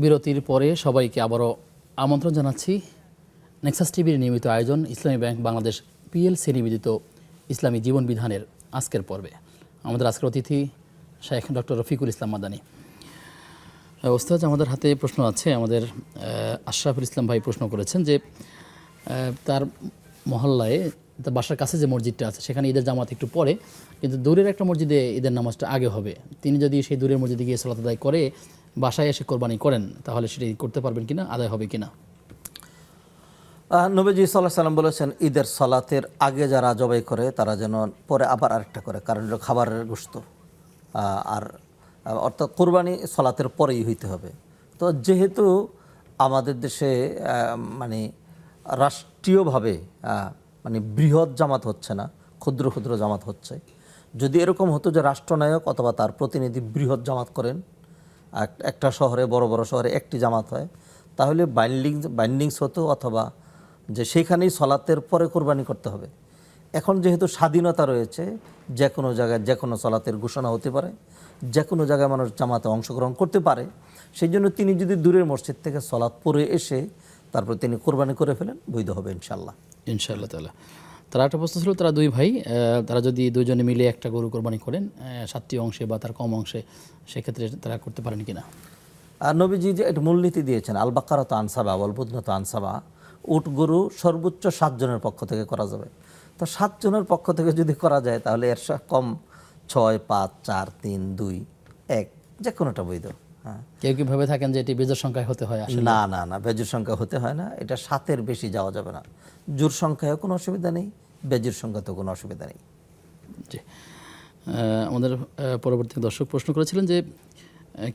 বিরতির পরে সবাইকে আবারও আমন্ত্রণ জানাচ্ছি নেক্সাস টিভির নিয়মিত আয়োজন ইসলামী ব্যাংক বাংলাদেশ পিএলসি নিবেদিত ইসলামী জীবন বিধানের আজকের পর্বে। আমাদের আজকের অতিথি শেখ ডক্টর রফিকুল ইসলাম মাদানী। ওস্তাদ, আমাদের হাতে প্রশ্ন আছে। আমাদের আশরাফুল ইসলাম ভাই প্রশ্ন করেছেন যে তার মহল্লায়, তার বাসার কাছে যে মসজিদটা আছে, সেখানে ঈদের জামাত একটু পরে, কিন্তু দূরের একটা মসজিদে ঈদের নামাজটা আগে হবে। তিনি যদি সেই দূরের মসজিদে গিয়ে সালাত আদায় করে বাসায় এসে কোরবানি করেন, তাহলে সেটি করতে পারবেন কিনা, আদায় হবে কিনা? নবীজি সাল্লাল্লাহু আলাইহি ওয়াসাল্লাম বলেছেন, ঈদের সালাতের আগে যারা জবাই করে তারা যেন পরে আবার আরেকটা করে, কারণ এটা খাবারের গোশত। আর অর্থাৎ কোরবানি সালাতের পরেই হইতে হবে। তো যেহেতু আমাদের দেশে মানে রাষ্ট্রীয়ভাবে মানে বৃহৎ জামাত হচ্ছে না, ক্ষুদ্র ক্ষুদ্র জামাত হচ্ছে। যদি এরকম হতো যে রাষ্ট্রনায়ক অথবা তার প্রতিনিধি বৃহৎ জামাত করেন, একটা শহরে, বড় বড় শহরে একটি জামাত হয়, তাহলে বাইন্ডিংস হতো, অথবা যে সেইখানেই সলাতের পরে কোরবানি করতে হবে। এখন যেহেতু স্বাধীনতা রয়েছে, যে কোনো জায়গায় যে কোনো সলাতের ঘোষণা হতে পারে, যে কোনো জায়গায় মানুষ জামাতে অংশগ্রহণ করতে পারে, সেই জন্য তিনি যদি দূরের মসজিদ থেকে সলাত পড়ে এসে তারপর তিনি কোরবানি করে ফেলেন, বৈধ হবে ইনশাল্লাহ। ইনশাআল্লাহ তাআলা। তার একটা প্রশ্ন ছিল, তারা 2 ভাই, তারা যদি 2 জনে মিলে একটা গরু কোরবানি করেন 7টি অংশে বা তার কম অংশে, সেক্ষেত্রে তারা করতে পারেন কিনা? নবীজি যে একটা মূলনীতি দিয়েছেন, আল বাকারাতু আনসাবা ওয়াল বুদনাতু আনসাবা, উট গরু সর্বোচ্চ 7 জনের পক্ষ থেকে করা যাবে। তো 7 জনের পক্ষ থেকে যদি করা যায়, তাহলে এর কম 6, 5, 4, 3, 2, 1 যে কোনোটা বৈধ। হ্যাঁ, কেউ কেউ ভেবে থাকেন যে এটি বেজোর সংখ্যায় হতে হয়। আসলে না না না, বেজুর সংখ্যা হতে হয় না। এটা 7-এর বেশি যাওয়া যাবে না। জোর সংখ্যায় কোনো অসুবিধা নেই, বেজুর সংখ্যাতেও কোনো অসুবিধা নেই। জি। আমাদের পরবর্তী দর্শক প্রশ্ন করেছিলেন যে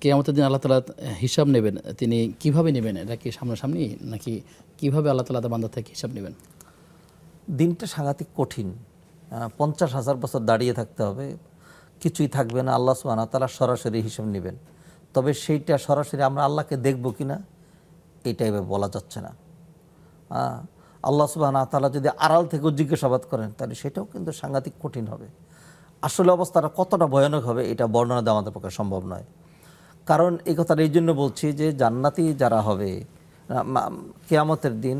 কিয়ামতের দিন আল্লাহ তাআলা হিসাব নেবেন, তিনি কিভাবে নেবেন? এটা কি সামনাসামনি, নাকি কিভাবে আল্লাহ তাআলা বান্দা থেকে হিসাব নেবেন? দিনটা সাংঘাতিক কঠিন। 50,000 বছর দাঁড়িয়ে থাকতে হবে, কিছুই থাকবে না। আল্লাহ সুবহানাহু ওয়া তাআলা সরাসরি হিসাব নেবেন। তবে সেইটা সরাসরি আমরা আল্লাহকে দেখব কিনা, এইটা এভাবে বলা যাচ্ছে না। আল্লাহ সুবহানাহু ওয়া তাআলা যদি আড়াল থেকেও জিজ্ঞাসাবাদ করেন, তাহলে সেটাও কিন্তু সাংঘাতিক কঠিন হবে। আসলে অবস্থাটা কতটা ভয়ানক হবে, এটা বর্ণনা দেওয়া আমাদের পক্ষে সম্ভব নয়। কারণ এই কথাটা এই জন্য বলছি যে জান্নাতি যারা হবে কিয়ামতের দিন,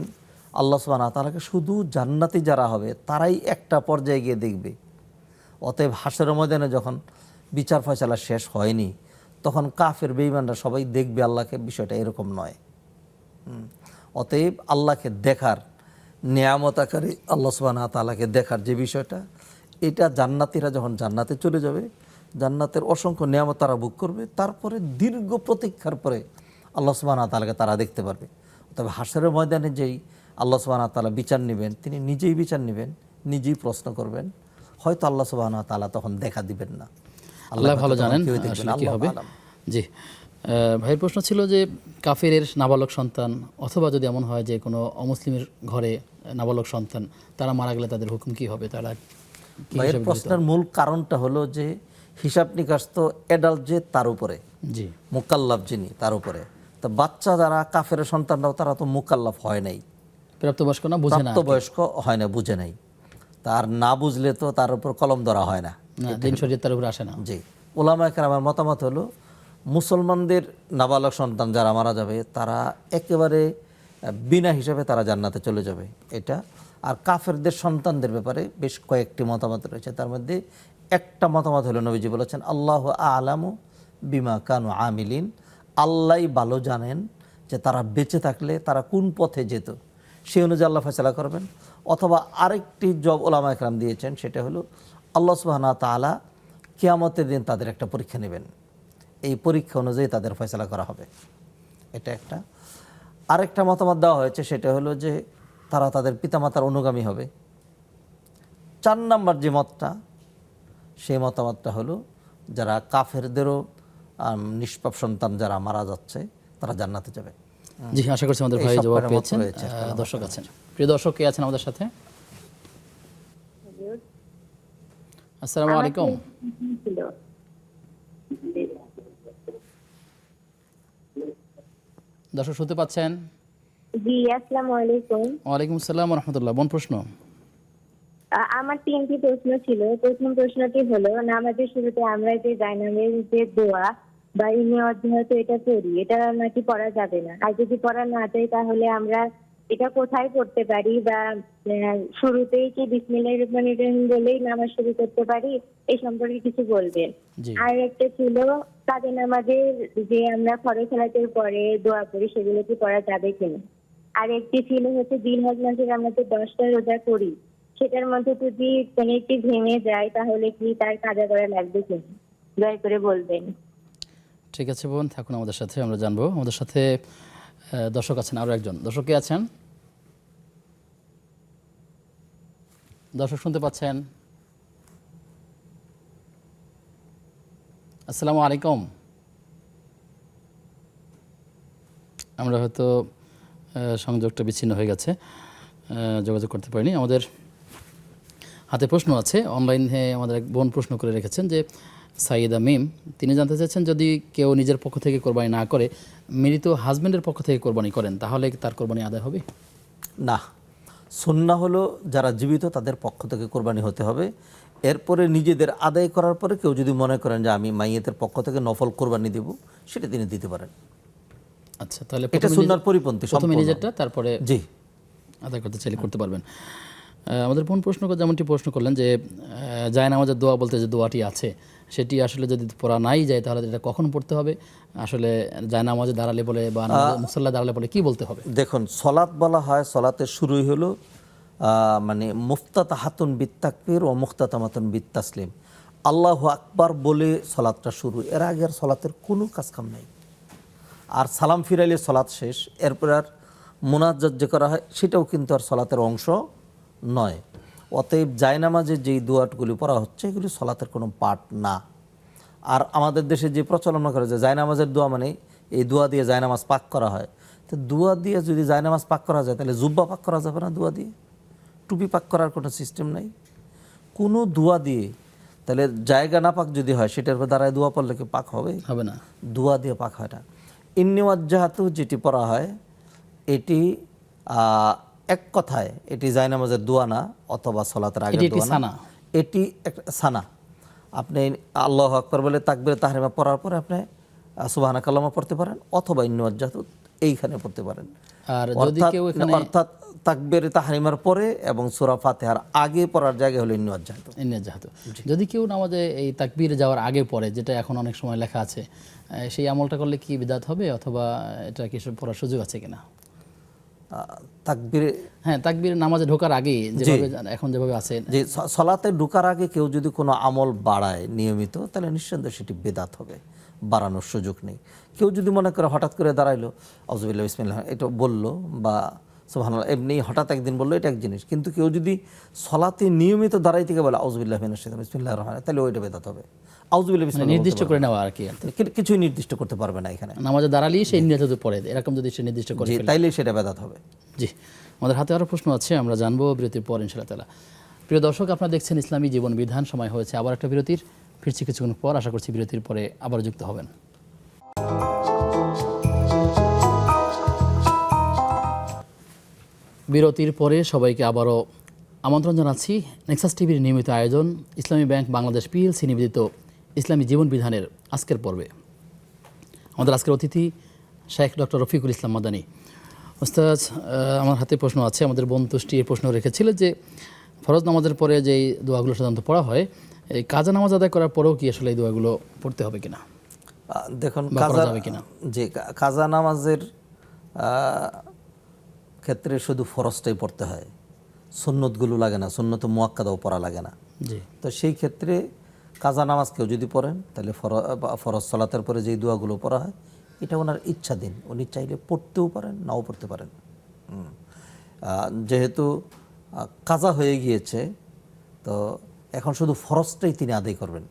আল্লাহ সুবহানাহু ওয়া তাআলাকে শুধু জান্নাতি যারা হবে তারাই একটা পর্যায়ে গিয়ে দেখবে। অতএব হাশরের ময়দানে যখন বিচার ফয়সালা শেষ হয়নি, তখন কাফের বেঈমানরা সবাই দেখবে আল্লাহকে, বিষয়টা এরকম নয়। অতএব আল্লাহকে দেখার নিয়ামত আকারে আল্লাহ সুবহানাহু ওয়া তাআলাকে দেখার যে বিষয়টা, এটা জান্নাতীরা যখন জান্নাতে চলে যাবে, জান্নাতের অসংখ্য নিয়ামত তারা ভোগ করবে, তারপরে দীর্ঘ প্রতীক্ষার পরে আল্লাহ সুবহানাহু ওয়া তাআলাকে তারা দেখতে পারবে। তবে হাশরের ময়দানে যেই আল্লাহ সুবহানাহু ওয়া তাআলা বিচার নেবেন, তিনি নিজেই বিচার নেবেন, নিজেই প্রশ্ন করবেন, হয়তো আল্লাহ সুবহানাহু ওয়া তাআলা তখন দেখা দিবেন না। আল্লাহ ভালো হয়তো জানেন তখন কেউই দেখবেন না, আসলে কি আল্লাহু হবে। আ'লাম। জি, ভাইয়ের প্রশ্ন ছিল যে কাফেরের নাবালক সন্তান অথবা যদি এমন হয় যে কোনো অমুসলিমের ঘরে নাবালক সন্তান তারা মারা গেলে তাদের হুকুম কি হবে, তারা কি ভাইয়ের হিসাবে গৃহীত প্রশ্নের মূল কারণটা হলো যে হিসাব নিকাশ তো অ্যাডাল্ট যে তার উপরে, হবে? জি, মুকাল্লাফ যিনি তার উপরে। তো বাচ্চা যারা কাফের সন্তানরাও তারা তো মুকাল্লাফ হয় নাই, প্রাপ্তবয়স্ক না, বুঝে না আর কি। প্রাপ্তবয়স্ক হয় না, বুঝে নাই। তার না বুঝলে তো তার উপর কলম ধরা হয় না। না, দিন শরীয়ত তার উপরে আসে না। জি, ওলামায়ে কেরামের মতামত হলো মুসলমানদের নাবালক সন্তান যারা মারা যাবে তারা একেবারে বিনা হিসাবে তারা জান্নাতে চলে যাবে, এটা। আর কাফেরদের সন্তানদের ব্যাপারে বেশ কয়েকটি মতামত রয়েছে, তার মধ্যে একটা মতামত হলো নবীজি বলেছেন আল্লাহু আ'লামু বিমা কানু আমিলিন, আল্লাহই ভালো জানেন যে তারা বেঁচে থাকলে তারা কোন পথে যেত, সেই অনুযায়ী আল্লাহ ফয়সালা করবেন। অথবা আরেকটি জব ওলামায়ে কেরাম দিয়েছেন, সেটা হলো আল্লাহ সুবহানাহু ওয়া তাআলা কিয়ামতের দিন তাদের একটা পরীক্ষা নেবেন, এই পরীক্ষা অনুযায়ী তাদের ফয়সালা করা হবে, এটা একটা। আরেকটা মতামত দেওয়া হয়েছে, সেটা হলো যে তারা তাদের পিতামাতার অনুগামী হবে। 4 নম্বর যে মতটা, সেই মতামতটা হলো যারা কাফেরদেরও নিষ্পাপ সন্তান যারা মারা যাচ্ছে তারা জান্নাতে যাবে। জি, আশা করছি আমাদের এই ভাই সব জবাব কয়টা মত পেয়েছেন। রয়েছে। দর্শক আছেন, প্রিয় দর্শক কে আছেন আমাদের সাথে? আসসালামু আলাইকুম। দর্শক শুনতে পাচ্ছেন? জি, আসসালামু আলাইকুম। ওয়ালাইকুম আসসালাম ওয়া রাহমাতুল্লাহ। বোন প্রশ্ন। আমার 3টি প্রশ্ন ছিল। প্রথম প্রশ্নটি হলো, নামাজের শুরুতে আমরা যে জায়নামাজের যে দোয়া বা ইনি অধ্যয়ত এটা পড়ি, এটা নাকি পড়া যাবে না। আর যদি পড়া না যায় তাহলে আমরা এটা কোথায় পড়তে পারি, বা শুরুতেই কি বিসমিল্লাহির রহমানির রহিম বলেই নামাজ শুরু করতে পারি, এই সম্পর্কে কিছু বলবেন। জি, আর একটা ছিল, কাদের নামাজের যে আমরা ফরজ সালাতের পরে দোয়া করি সেগুলো কি পড়া যাবে কিনা। আর একটি ছিল হচ্ছে জিলহজ মাসের আমরা যে 10টা রোজা করি, সেটার মধ্যে যদি কোনো একটি ভেঙে যায় তাহলে কি তার কাজা করা লাগবে কিনা, দয়া করে বলবেন। ঠিক আছে বোন, থাকুন আমাদের সাথে, আমরা জানবো। আমাদের সাথে দর্শক আছেন, আরও একজন দর্শক কে আছেন? দর্শক শুনতে পাচ্ছেন? আসসালামু আলাইকুম। আমরা হয়তো সংযোগটা বিচ্ছিন্ন হয়ে গেছে, যোগাযোগ করতে পারিনি। আমাদের হাতে প্রশ্ন আছে, অনলাইনে আমাদের এক বোন প্রশ্ন করে রেখেছেন যে সাইয়েদা মিম, তিনি জানতে চাচ্ছেন যদি কেউ নিজের পক্ষ থেকে কোরবানি না করে মৃত হাজব্যান্ডের পক্ষ থেকে কোরবানি করেন তাহলে তার কোরবানি আদায় হবে? না, সুন্নাহ হলো যারা জীবিত তাদের পক্ষ থেকে কোরবানি হতে হবে। এরপরে নিজেদের আদায় করার পরে কেউ যদি মনে করেন যে আমি মাইয়েতের পক্ষ থেকে নফল কোরবানি দেব, সেটা তিনি দিতে পারেন। আচ্ছা, তাহলে এটা সুন্নাহর পরিপন্থী প্রথমে সম্পূর্ণ। নিজেরটা তারপরে জি, আদায় করতে চাইলে করতে পারবেন। আমাদের বোন প্রশ্ন যেমনটি প্রশ্ন করলেন যে জায়নামাজের দোয়া বলতে যে দোয়াটি আছে সেটি আসলে যদি পড়া নাই যায় তাহলে এটা কখন পড়তে হবে, আসলে জায়নামাজে দাঁড়ালে বলে বা মুসাল্লা দাঁড়ালে বলে কি বলতে হবে? দেখুন, সলাৎ বলা হয়, সলাতের শুরুই হলো মানে মুফতাতাহাতুন বিত্তাকবীর ও মুখতাতামাতুন বিত্তাসলিম, আল্লাহু আকবার বলে সলাৎটা শুরু, এর আগে আর সলাতের কোনো কাজকাম নেই। আর সালাম ফিরাইলে সলাৎ শেষ, এরপর আর মুনাজ্জাত যে করা হয় সেটাও কিন্তু আর সলাতের অংশ নয়। অতএব জায়নামাজে যেই দোয়াটগুলি পড়া হচ্ছে এগুলি সলাতের কোনো পার্ট না। আর আমাদের দেশে যে প্রচলন করে যে জায়নামাজের দোয়া মানে এই দোয়া দিয়ে জায়নামাজ পাক করা হয়, তো দোয়া দিয়ে যদি জায়নামাজ পাক করা যায় তাহলে জুব্বা পাক করা যাবে না? দোয়া দিয়ে টুপি পাক করার কোনো সিস্টেম নাই কোনো দোয়া দিয়ে। তাহলে জায়গা না পাক যদি হয় সেটার উপর দাঁড়ায় দোয়া পড়লে কি পাক হবে? হবে না। দোয়া দিয়ে পাক হয় না। ইন্নী ওয়াজ্জাহাতু যেটি পড়া হয় এটি এক কথায় এটি জায়নামাজের দোয়া না, অথবা সলাতের আগের দোয়া না, এটি একটা সানা। আপনি আল্লাহু আকবার বলে তাকবীরে তাহরিমা পড়ার পরে আপনি সুবহানাকা আল্লাহুম্মা পড়তে পারেন, অথবা ইন্নী ওয়াজ্জাহাতু এইখানে পড়তে পারেন। আর যদি কেউ এখানে অর্থাৎ তাকবীরে তাহরিমার পরে এবং সূরা ফাতিহার আগে পড়ার জায়গা হলো ইন্নী ওয়াজ্জাহাতু। যদি কেউ নামাজে এই তাকবীরে যাওয়ার আগে পড়ে, যেটা এখন অনেক সময় লেখা আছে, সেই আমলটা করলে কি বিদআত হবে, অথবা এটা কি পড়ার সুযোগ আছে কিনা? তাকবীরে হ্যাঁ, তাকবীর নামাজে ঢোকার আগেই যেভাবে এখন যেভাবে আছে, যে সলাতে ঢোকার আগে কেউ যদি কোনো আমল বাড়ায় নিয়মিত, তাহলে নিঃসন্দেহে সেটি বেদাত হবে, বাড়ানোর সুযোগ নেই। কেউ যদি মনে করে হঠাৎ করে দাঁড়াইলো আউযুবিল্লাহি বিসমিল্লাহ এটা বললো, বা সুবহানাল্লাহ এমনি হঠাৎ একদিন বললো, এটা এক জিনিস। কিন্তু কেউ যদি সলাতে নিয়মিত দাঁড়াই থেকে বলে আউযুবিল্লাহি মিনাশ শাইতানির রাজিম বিসমিল্লাহির রহমানির রহিম, তাহলে ওইটা বেদাত হবে। আউযুবিল্লাহি মানে বিসমিল্লাহ নির্দিষ্ট করে নেওয়া আর কি, কিছুই নির্দিষ্ট করতে পারবে না এখানে, নামাজে দাঁড়ালেই সেই নিয়ত পড়ে এরকম যদি সে নির্দিষ্ট করে জি, ফেলে। তাইলে সেটা বেদাত হবে। জি, আমাদের হাতে আরও প্রশ্ন আছে, আমরা জানবো বিরতির পর ইনশাআল্লাহ তাআলা। প্রিয় দর্শক, আপনারা দেখছেন ইসলামী জীবন বিধান। সময় হয়েছে আবার একটা বিরতির, ফিরছি কিছুক্ষণ পর। আশা করছি বিরতির পরে আবার যুক্ত হবেন। বিরতির পরে সবাইকে আবারও আমন্ত্রণ জানাচ্ছি নেক্সাস টিভির নিয়মিত আয়োজন ইসলামী ব্যাংক বাংলাদেশ পিএলসি নিবেদিত ইসলামী জীবন বিধানের আজকের পর্বে। আমাদের আজকের অতিথি শেখ ডক্টর রফিকুল ইসলাম মাদানী। ওস্তাদ, আমার হাতে প্রশ্ন আছে। আমাদের বন্তুষ্টি এই প্রশ্ন রেখেছিল যে ফরজ নামাজের পরে যেই দোয়াগুলো সাধারণত পড়া হয়, এই কাজা নামাজ আদায় করার পরেও কি আসলে এই দোয়াগুলো পড়তে হবে কিনা? দেখুন, কিনা যে কাজা নামাজের ক্ষেত্রে শুধু ফরজটাই পড়তে হয়, সুন্নতগুলো লাগে না, সুন্নত মুআক্কাদাও পড়া লাগে না। জি, তো সেই ক্ষেত্রে কাজা নামাজ কেউ যদি পড়েন, তাহলে ফরজ সালাতের পরে যেই দোয়াগুলো পড়া হয়, এটা ওনার ইচ্ছাধীন, উনি চাইলে পড়তেও পারেন, নাও পড়তে পারেন। যেহেতু কাজা হয়ে গিয়েছে, তো এখন শুধু ফরজটাই তিনি আদায় করবেন,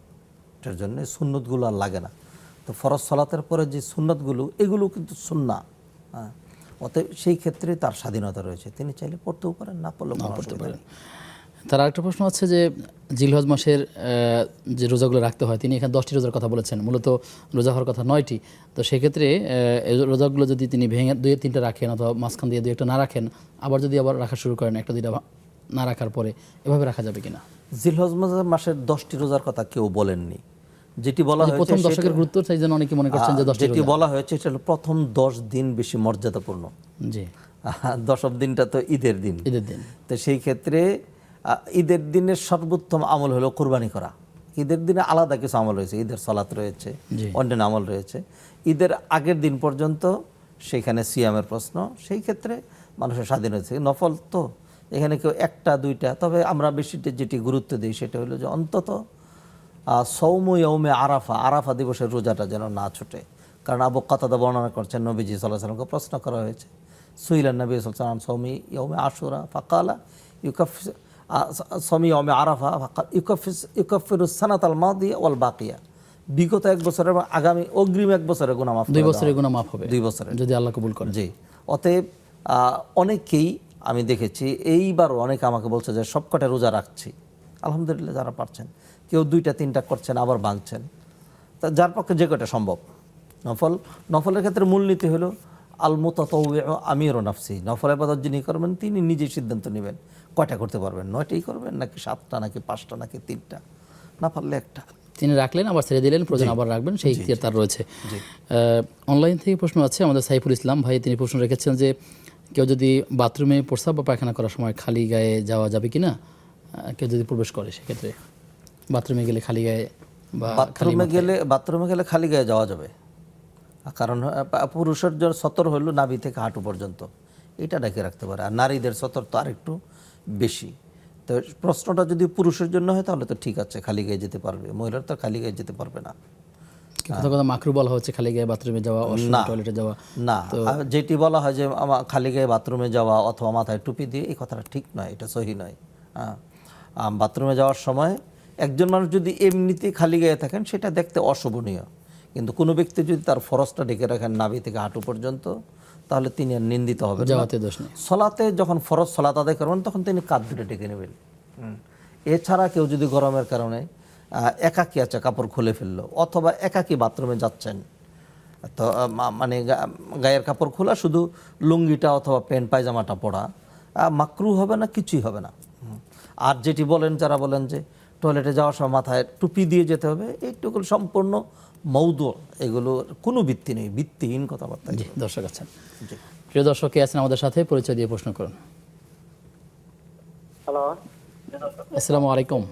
এটার জন্য সুন্নতগুলো আর লাগে না। তো ফরজ সালাতের পরে যে সুন্নতগুলো, এগুলো কিন্তু সুন্নাহ, অতএব সেই ক্ষেত্রে তার স্বাধীনতা রয়েছে, তিনি চাইলে পড়তেও পারেন, না পড়লেও পড়তে পারেন। তার আরেকটা প্রশ্ন আছে যে জিলহজ মাসের যে রোজাগুলো রাখতে হয়, তিনি এখানে 10টি রোজার কথা বলেছেন, মূলত রোজা হওয়ার কথা 9টি। তো সেক্ষেত্রে এই রোজাগুলো যদি তিনি ভেঙে 2-3টা রাখেন, অথবা মাঝখান দিয়ে 2-1টা না রাখেন, আবার যদি আবার রাখা শুরু করেন 1-2টা না রাখার পরে, এভাবে রাখা যাবে কিনা? জিলহজ মাসের 10টি রোজার কথা কেউ বলেননি। যেটি বলা হয়েছে প্রথম দশকের গুরুত্ব সেই জন্য অনেকে মনে করছেন যে 10টি যেটি রোজা। বলা হয়েছে সেটা হলো প্রথম 10 দিন বেশি মর্যাদাপূর্ণ। জি, 10ম দিনটা তো ঈদের দিন। ঈদের দিন। তো সেই ক্ষেত্রে ঈদের দিনের সর্বোত্তম আমল হলো কুরবানি করা। ঈদের দিনে আলাদা কিছু আমল রয়েছে, ঈদের সালাত রয়েছে, অন্যান্য আমল রয়েছে। ঈদের আগের দিন পর্যন্ত সেখানে সিয়ামের প্রশ্ন, সেই ক্ষেত্রে মানুষের স্বাধীন হয়েছে। নফল তো এখানে কেউ 1-2টা, তবে আমরা বেশিটা যেটি গুরুত্ব দিই সেটা হলো যে অন্তত সৌমু ইয়ৌমে আরাফা, আরাফা দিবসের রোজাটা যেন না ছুটে। কারণ আবু কাতাদা বর্ণনা করছেন, নবীজি সাল্লাল্লাহু আলাইহি ওয়াসাল্লামকে প্রশ্ন করা হয়েছে, সুইলান নবী সাল্লাল্লাহু আলাইহি ওয়াসাল্লাম সৌমি ইয়ৌমে আশুরা ফাকালা সৌমি ইয়ৌমে আরাফা ইউকাফিরুস সানাতাল মাদিয়া ওয়াল বাকিয়া, বিগত 1 বছরের আগামী অগ্রিম 1 বছরের গুনাহ মাফ, 2 বছরের গুনাহ মাফ হবে 2 বছরের, যদি আল্লাহ কবুল করেন। জি, অতএব অনেকেই আমি দেখেছি এইবারও অনেকে আমাকে বলছে যে সবকটা রোজা রাখছি। আলহামদুলিল্লাহ, যারা পারছেন, কেউ 2টা-3টা করছেন, আবার ভাঙছেন, তা যার পক্ষে যে কটা সম্ভব। নফলের ক্ষেত্রে মূলনীতি হলো আল মুতাতাওয়িউ আমিরু নাফসি, নফল ইবাদত যিনি করবেন তিনি নিজেই সিদ্ধান্ত নেবেন কয়টা করতে পারবেন, 9টাই করবেন নাকি 7টা নাকি 5টা নাকি 3টা, না পারলে 1টা। তিনি রাখলেন, আবার ছেড়ে দিলেন, প্রয়োজন আবার রাখবেন, সেই ইখতিয়ার তার রয়েছে। অনলাইন থেকে প্রশ্ন আছে আমাদের সাইফুল ইসলাম ভাই, তিনি প্রশ্ন রেখেছেন যে কেউ যদি বাথরুমে প্রস্রাব বা পায়খানা করার সময় খালি গায়ে যাওয়া যাবে কিনা? কেউ যদি প্রবেশ করে সেক্ষেত্রে বাথরুমে গেলে খালি গায়ে, বা বাথরুমে গেলে খালি গায়ে যাওয়া যাবে। কারণ পুরুষের জন্য সতর হলো নাভি থেকে হাঁটু পর্যন্ত, এটা ঢেকে রাখতে পারে, আর নারীদের সতর তো আরেকটু বেশি। তো প্রশ্নটা যদি পুরুষের জন্য হয় তাহলে তো ঠিক আছে, খালি গায়ে যেতে পারবে, মহিলার তো খালি গায়ে যেতে পারবে না। কথা মাকরু বলা হচ্ছে খালি গায়ে বাথরুমে যাওয়া, টয়লেটে যাওয়া না। যেটি বলা হয় যে খালি গায়ে বাথরুমে যাওয়া অথবা মাথায় টুপি দিয়ে, এই কথাটা ঠিক নয়, এটা সহি নয়। বাথরুমে যাওয়ার সময় একজন মানুষ যদি এমনিতেই খালি গায়ে থাকেন সেটা দেখতে অশোভনীয়, কিন্তু কোনো ব্যক্তি যদি তার ফরজটা ঢেকে রাখেন নাভি থেকে হাঁটু পর্যন্ত, তাহলে তিনি আর নিন্দিত হবেন না। সলাতে যখন ফরজ সলাত আদায় করবেন তখন তিনি কাঁধ দুটো ঢেকে নেবেন। এছাড়া কেউ যদি গরমের কারণে একাকী আছে, কাপড় খুলে ফেললো, অথবা একাকী বাথরুমে যাচ্ছেন, তো মানে গায়ের কাপড় খোলা, শুধু লুঙ্গিটা অথবা প্যান্ট পায়জামাটা পরা, মাকরু হবে না, কিছুই হবে না। আর যেটি বলেন, যারা বলেন যে টয়লেটে যাওয়ার সময় মাথায় টুপি দিয়ে যেতে হবে, এইটুকু সম্পূর্ণ মৌদু, এগুলোর কোনো ভিত্তি নেই, ভিত্তিহীন কথাবার্তা। দর্শক আছেন, প্রিয় দর্শক কে আছেন আমাদের সাথে, পরিচয় দিয়ে প্রশ্ন করুন। হ্যালো, আসসালামু আলাইকুম।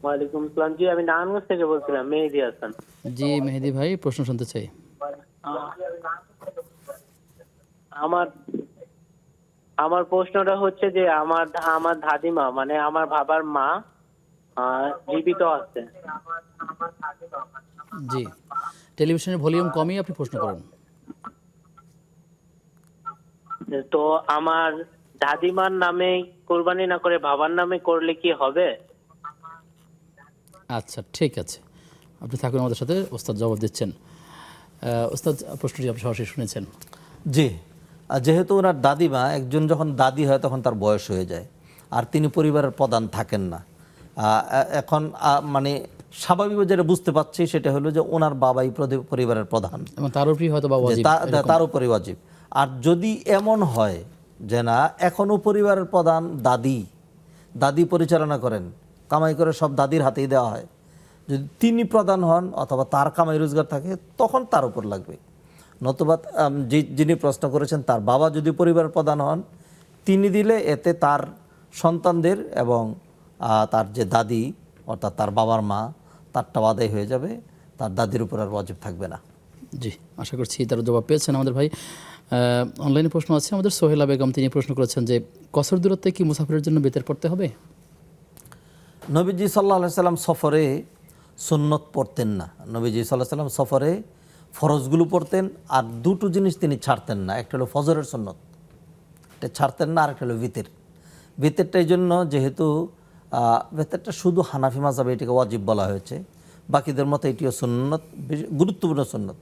ওয়ালাইকুম আসসালাম। জি, আমি নারায়ণগঞ্জ থেকে বলছিলাম, মেহেদি হাসান। জি মেহেদি ভাই, প্রশ্ন শুনতে চাই। আমার আমার প্রশ্নটা হচ্ছে যে আমার দাদিমা মানে আমার বাবার মা জীবিত আছে। জি, টেলিভিশনের ভলিউম কমিয়ে আপনি প্রশ্ন করুন। তো আমার দাদিমার নামে কোরবানি না করে বাবার নামে করলে কি হবে? আচ্ছা, ঠিক আছে, আপনি থাকুন আমাদের সাথে, ওস্তাদ জবাব দিচ্ছেন। ওস্তাদ, প্রশ্নটি আপনি সরাসরি শুনেছেন। জি, যেহেতু ওনার দাদিমা, একজন যখন দাদি হয় তখন তার বয়স হয়ে যায়, আর তিনি পরিবারের প্রধান থাকেন না। এখন মানে স্বাভাবিকভাবে যেটা বুঝতে পারছি সেটা হলো যে ওনার বাবাই পরিবারের প্রধান, এবং তার উপরই হয়তো বা ওয়াজিব, তার উপরই ওয়াজিব। আর যদি এমন হয় যে না, এখনও পরিবারের প্রধান দাদি পরিচালনা করেন, কামাই করে সব দাদির হাতেই দেওয়া হয়, যদি তিনি প্রধান হন অথবা তার কামাই রোজগার থাকে তখন তার উপর লাগবে। নতুবা যিনি প্রশ্ন করেছেন তার বাবা যদি পরিবারের প্রধান হন, তিনি দিলে এতে তার সন্তানদের এবং তার যে দাদি অর্থাৎ তার বাবার মা, তারটা আদায় হয়ে যাবে, তার দাদির উপর আর ওয়াজিব থাকবে না। জি, আশা করছি তার জবাব পেয়েছেন আমাদের ভাই। অনলাইনে প্রশ্ন আছে আমাদের সোহেলা বেগম, তিনি প্রশ্ন করেছেন যে কসর দূরত্বে কি মুসাফিরের জন্য বেতের পড়তে হবে? নবীজি সাল্লাল্লাহু আলাইহি সাল্লাম সফরে সুন্নত পড়তেন না। নবীজি সাল্লাল্লাহু আলাইহি সাল্লাম সফরে ফরজগুলো পড়তেন, আর দুটো জিনিস তিনি ছাড়তেন না, একটা হলো ফজরের সুন্নত, এটা ছাড়তেন না, আর একটা হলো ভিতের। ভিতেরটা এই জন্য যেহেতু ভিতেরটা শুধু হানাফি মাযহাবে এটাকে ওয়াজিব বলা হয়েছে, বাকিদের মতো এটিও সুন্নত, গুরুত্বপূর্ণ সুন্নত,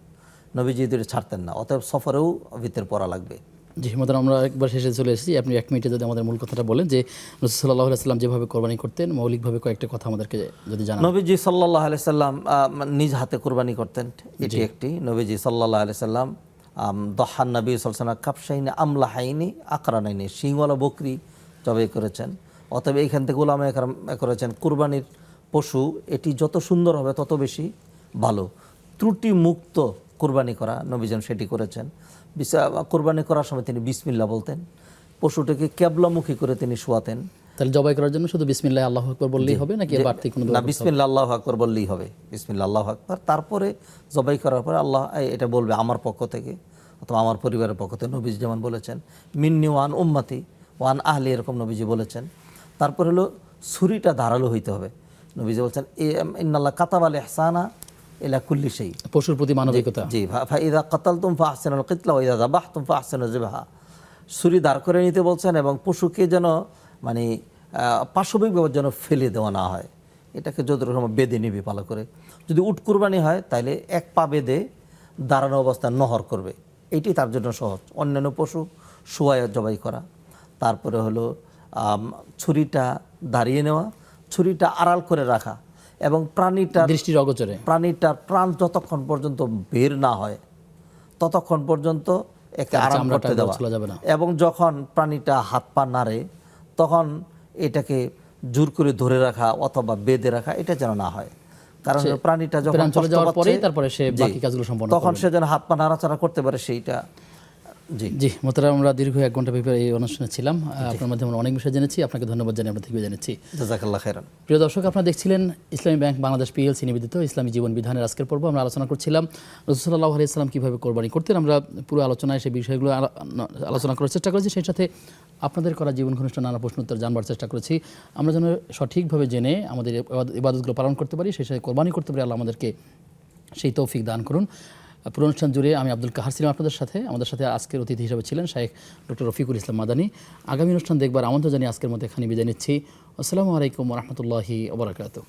নবীজি এটা ছাড়তেন না, অতএব সফরেও ভিতের পড়া লাগবে। জি মোহতারাম, আমরা একবার শেষে চলে এসেছি। আপনি 1 মিনিটে যদি আমাদের মূল কথাটা বলেন যে রাসূল সাল্লাল্লাহু আলাইহি ওয়াসাল্লাম যেভাবে কোরবানি করতেন, মৌলিকভাবে কয়েকটা কথা আমাদেরকে যদি জানান। নবীজি সাল্লাল্লাহু আলাইহি সাল্লাম নিজ হাতে কোরবানি করতেন, এটি একটি। নবীজি সাল্লাল্লাহু আলাইহি সাল্লাম দহান নবী সাল্লাল্লাহু আলাইহি ওয়াসাল্লাম কাবশাইনি আমলাহাইনি আকরানাইনি, শিংওয়ালা বকরি জবাই করেছেন। অতএব এইখান থেকে উলামা একরাম করেছেন কুরবানির পশু এটি যত সুন্দর হবে তত বেশি ভালো। ত্রুটি মুক্ত কুরবানি করা, নবীজন সেটি করেছেন। কুরবানি করার সময় তিনি বিসমিল্লাহ বলতেন, পশুটাকে কেবলামুখী করে তিনি শোয়াতেন। তাহলে জবাই করার জন্য শুধু বিসমিল্লাহ আল্লাহু আকবার বললেই হবে নাকি বাড়তি কোনো? না, বিসমিল্লাহ আল্লাহু আকবার বললেই হবে, বিসমিল্লাহ আল্লাহু আকবার। তারপরে জবাই করার পরে আল্লাহ এটা বলবে আমার পক্ষ থেকে অথবা আমার পরিবারের পক্ষ থেকে, নবীজি যেমন বলেছেন মিন্নি ওয়ান উম্মতি ওয়ান আহলি, এরকম নবীজি বলেছেন। তারপর হলো ছুরিটা ধারালো হইতে হবে। নবীজি বলছেন ইন্নাল্লাহ কাতাবাল ইহসানা ইলা কুল্লি শাই, পশুর প্রতি মানবিকতা। জি, ফাইদা কাতালতুম ফাহসিনুল কিতলা ওয়া ইযা যাবাহতুম ফাহসিনুল যিবহা, ছুরি দাঁড় করে নিতে বলছেন, এবং পশুকে যেন মানে পাশবিকভাবে যেন ফেলে দেওয়া না হয়, এটাকে যতটুকু বেঁধে নিবি ভালো করে। যদি উট কুরবানি হয় তাহলে এক পা বেঁধে দাঁড়ানো অবস্থায় নহর করবে, এইটি তার জন্য সহজ। অন্যান্য পশু শোয়ায় জবাই করা। তারপরে হলো ছুরিটা দাঁড়িয়ে নেওয়া, ছুরিটা আড়াল করে রাখা, এবং দৃষ্টির অগোচরে প্রাণীটার প্রাণ যতক্ষণ পর্যন্ত বের না হয় ততক্ষণ পর্যন্ত একে আরাম করতে দেওয়া, এবং যখন প্রাণীটা হাত পা নাড়ে তখন এটাকে জোর করে ধরে রাখা অথবা বেঁধে রাখা, এটা যেন না হয়। কারণ প্রাণীটা যখন চলে যাওয়ার পরেই তারপরে সে বাকি কাজগুলো সম্পন্ন করবে, তখন সে যেন হাত পা নাড়াচাড়া করতে পারে সেইটা। জি মোহতারাম, আমরা দীর্ঘ 1 ঘন্টা ব্যাপী এই অনুষ্ঠানে ছিলাম। আপনার মাধ্যমে আমরা অনেক বিষয় জেনেছি, আপনাকে ধন্যবাদ জানিয়ে আমরা থেকে জানাচ্ছি। জাযাকাল্লাহ খাইরান। প্রিয় দর্শক, আপনারা দেখছিলেন ইসলামী ব্যাংক বাংলাদেশ পিএলসি নিবেদিত ইসলামী জীবন বিধানের আজকের পর্ব। আমরা আলোচনা করছিলাম রাসূল সাল্লাল্লাহু আলাইহি ওয়াসাল্লাম কীভাবে কোরবানি করতেন। আমরা পুরো আলোচনায় সেই বিষয়গুলো আলোচনা করার চেষ্টা করেছি, সেই সাথে আপনাদের করা জীবন ঘনিষ্ঠ নানা প্রশ্ন উত্তর জানবার চেষ্টা করেছি। আমরা যেন সঠিকভাবে জেনে আমাদের ইবাদতগুলো পালন করতে পারি, সেই সাথে কোরবানি করতে পারি। আল্লাহ আমাদেরকে সেই তৌফিক দান করুন। পুরো অনুষ্ঠান জুড়ে আমি আব্দুল কাহার ছিলাম আপনাদের সাথে। আমাদের সাথে আজকের অতিথি হিসেবে ছিলেন শাইখ ডক্টর রফিকুল ইসলাম মাদানী। আগামী অনুষ্ঠান দেখবার আমন্ত্রণ জানিয়ে আজকের মতো এখানে বিদায় নিচ্ছি। আসসালামু আলাইকুম ওয়া রাহমাতুল্লাহি ওয়া বারাকাতুহু।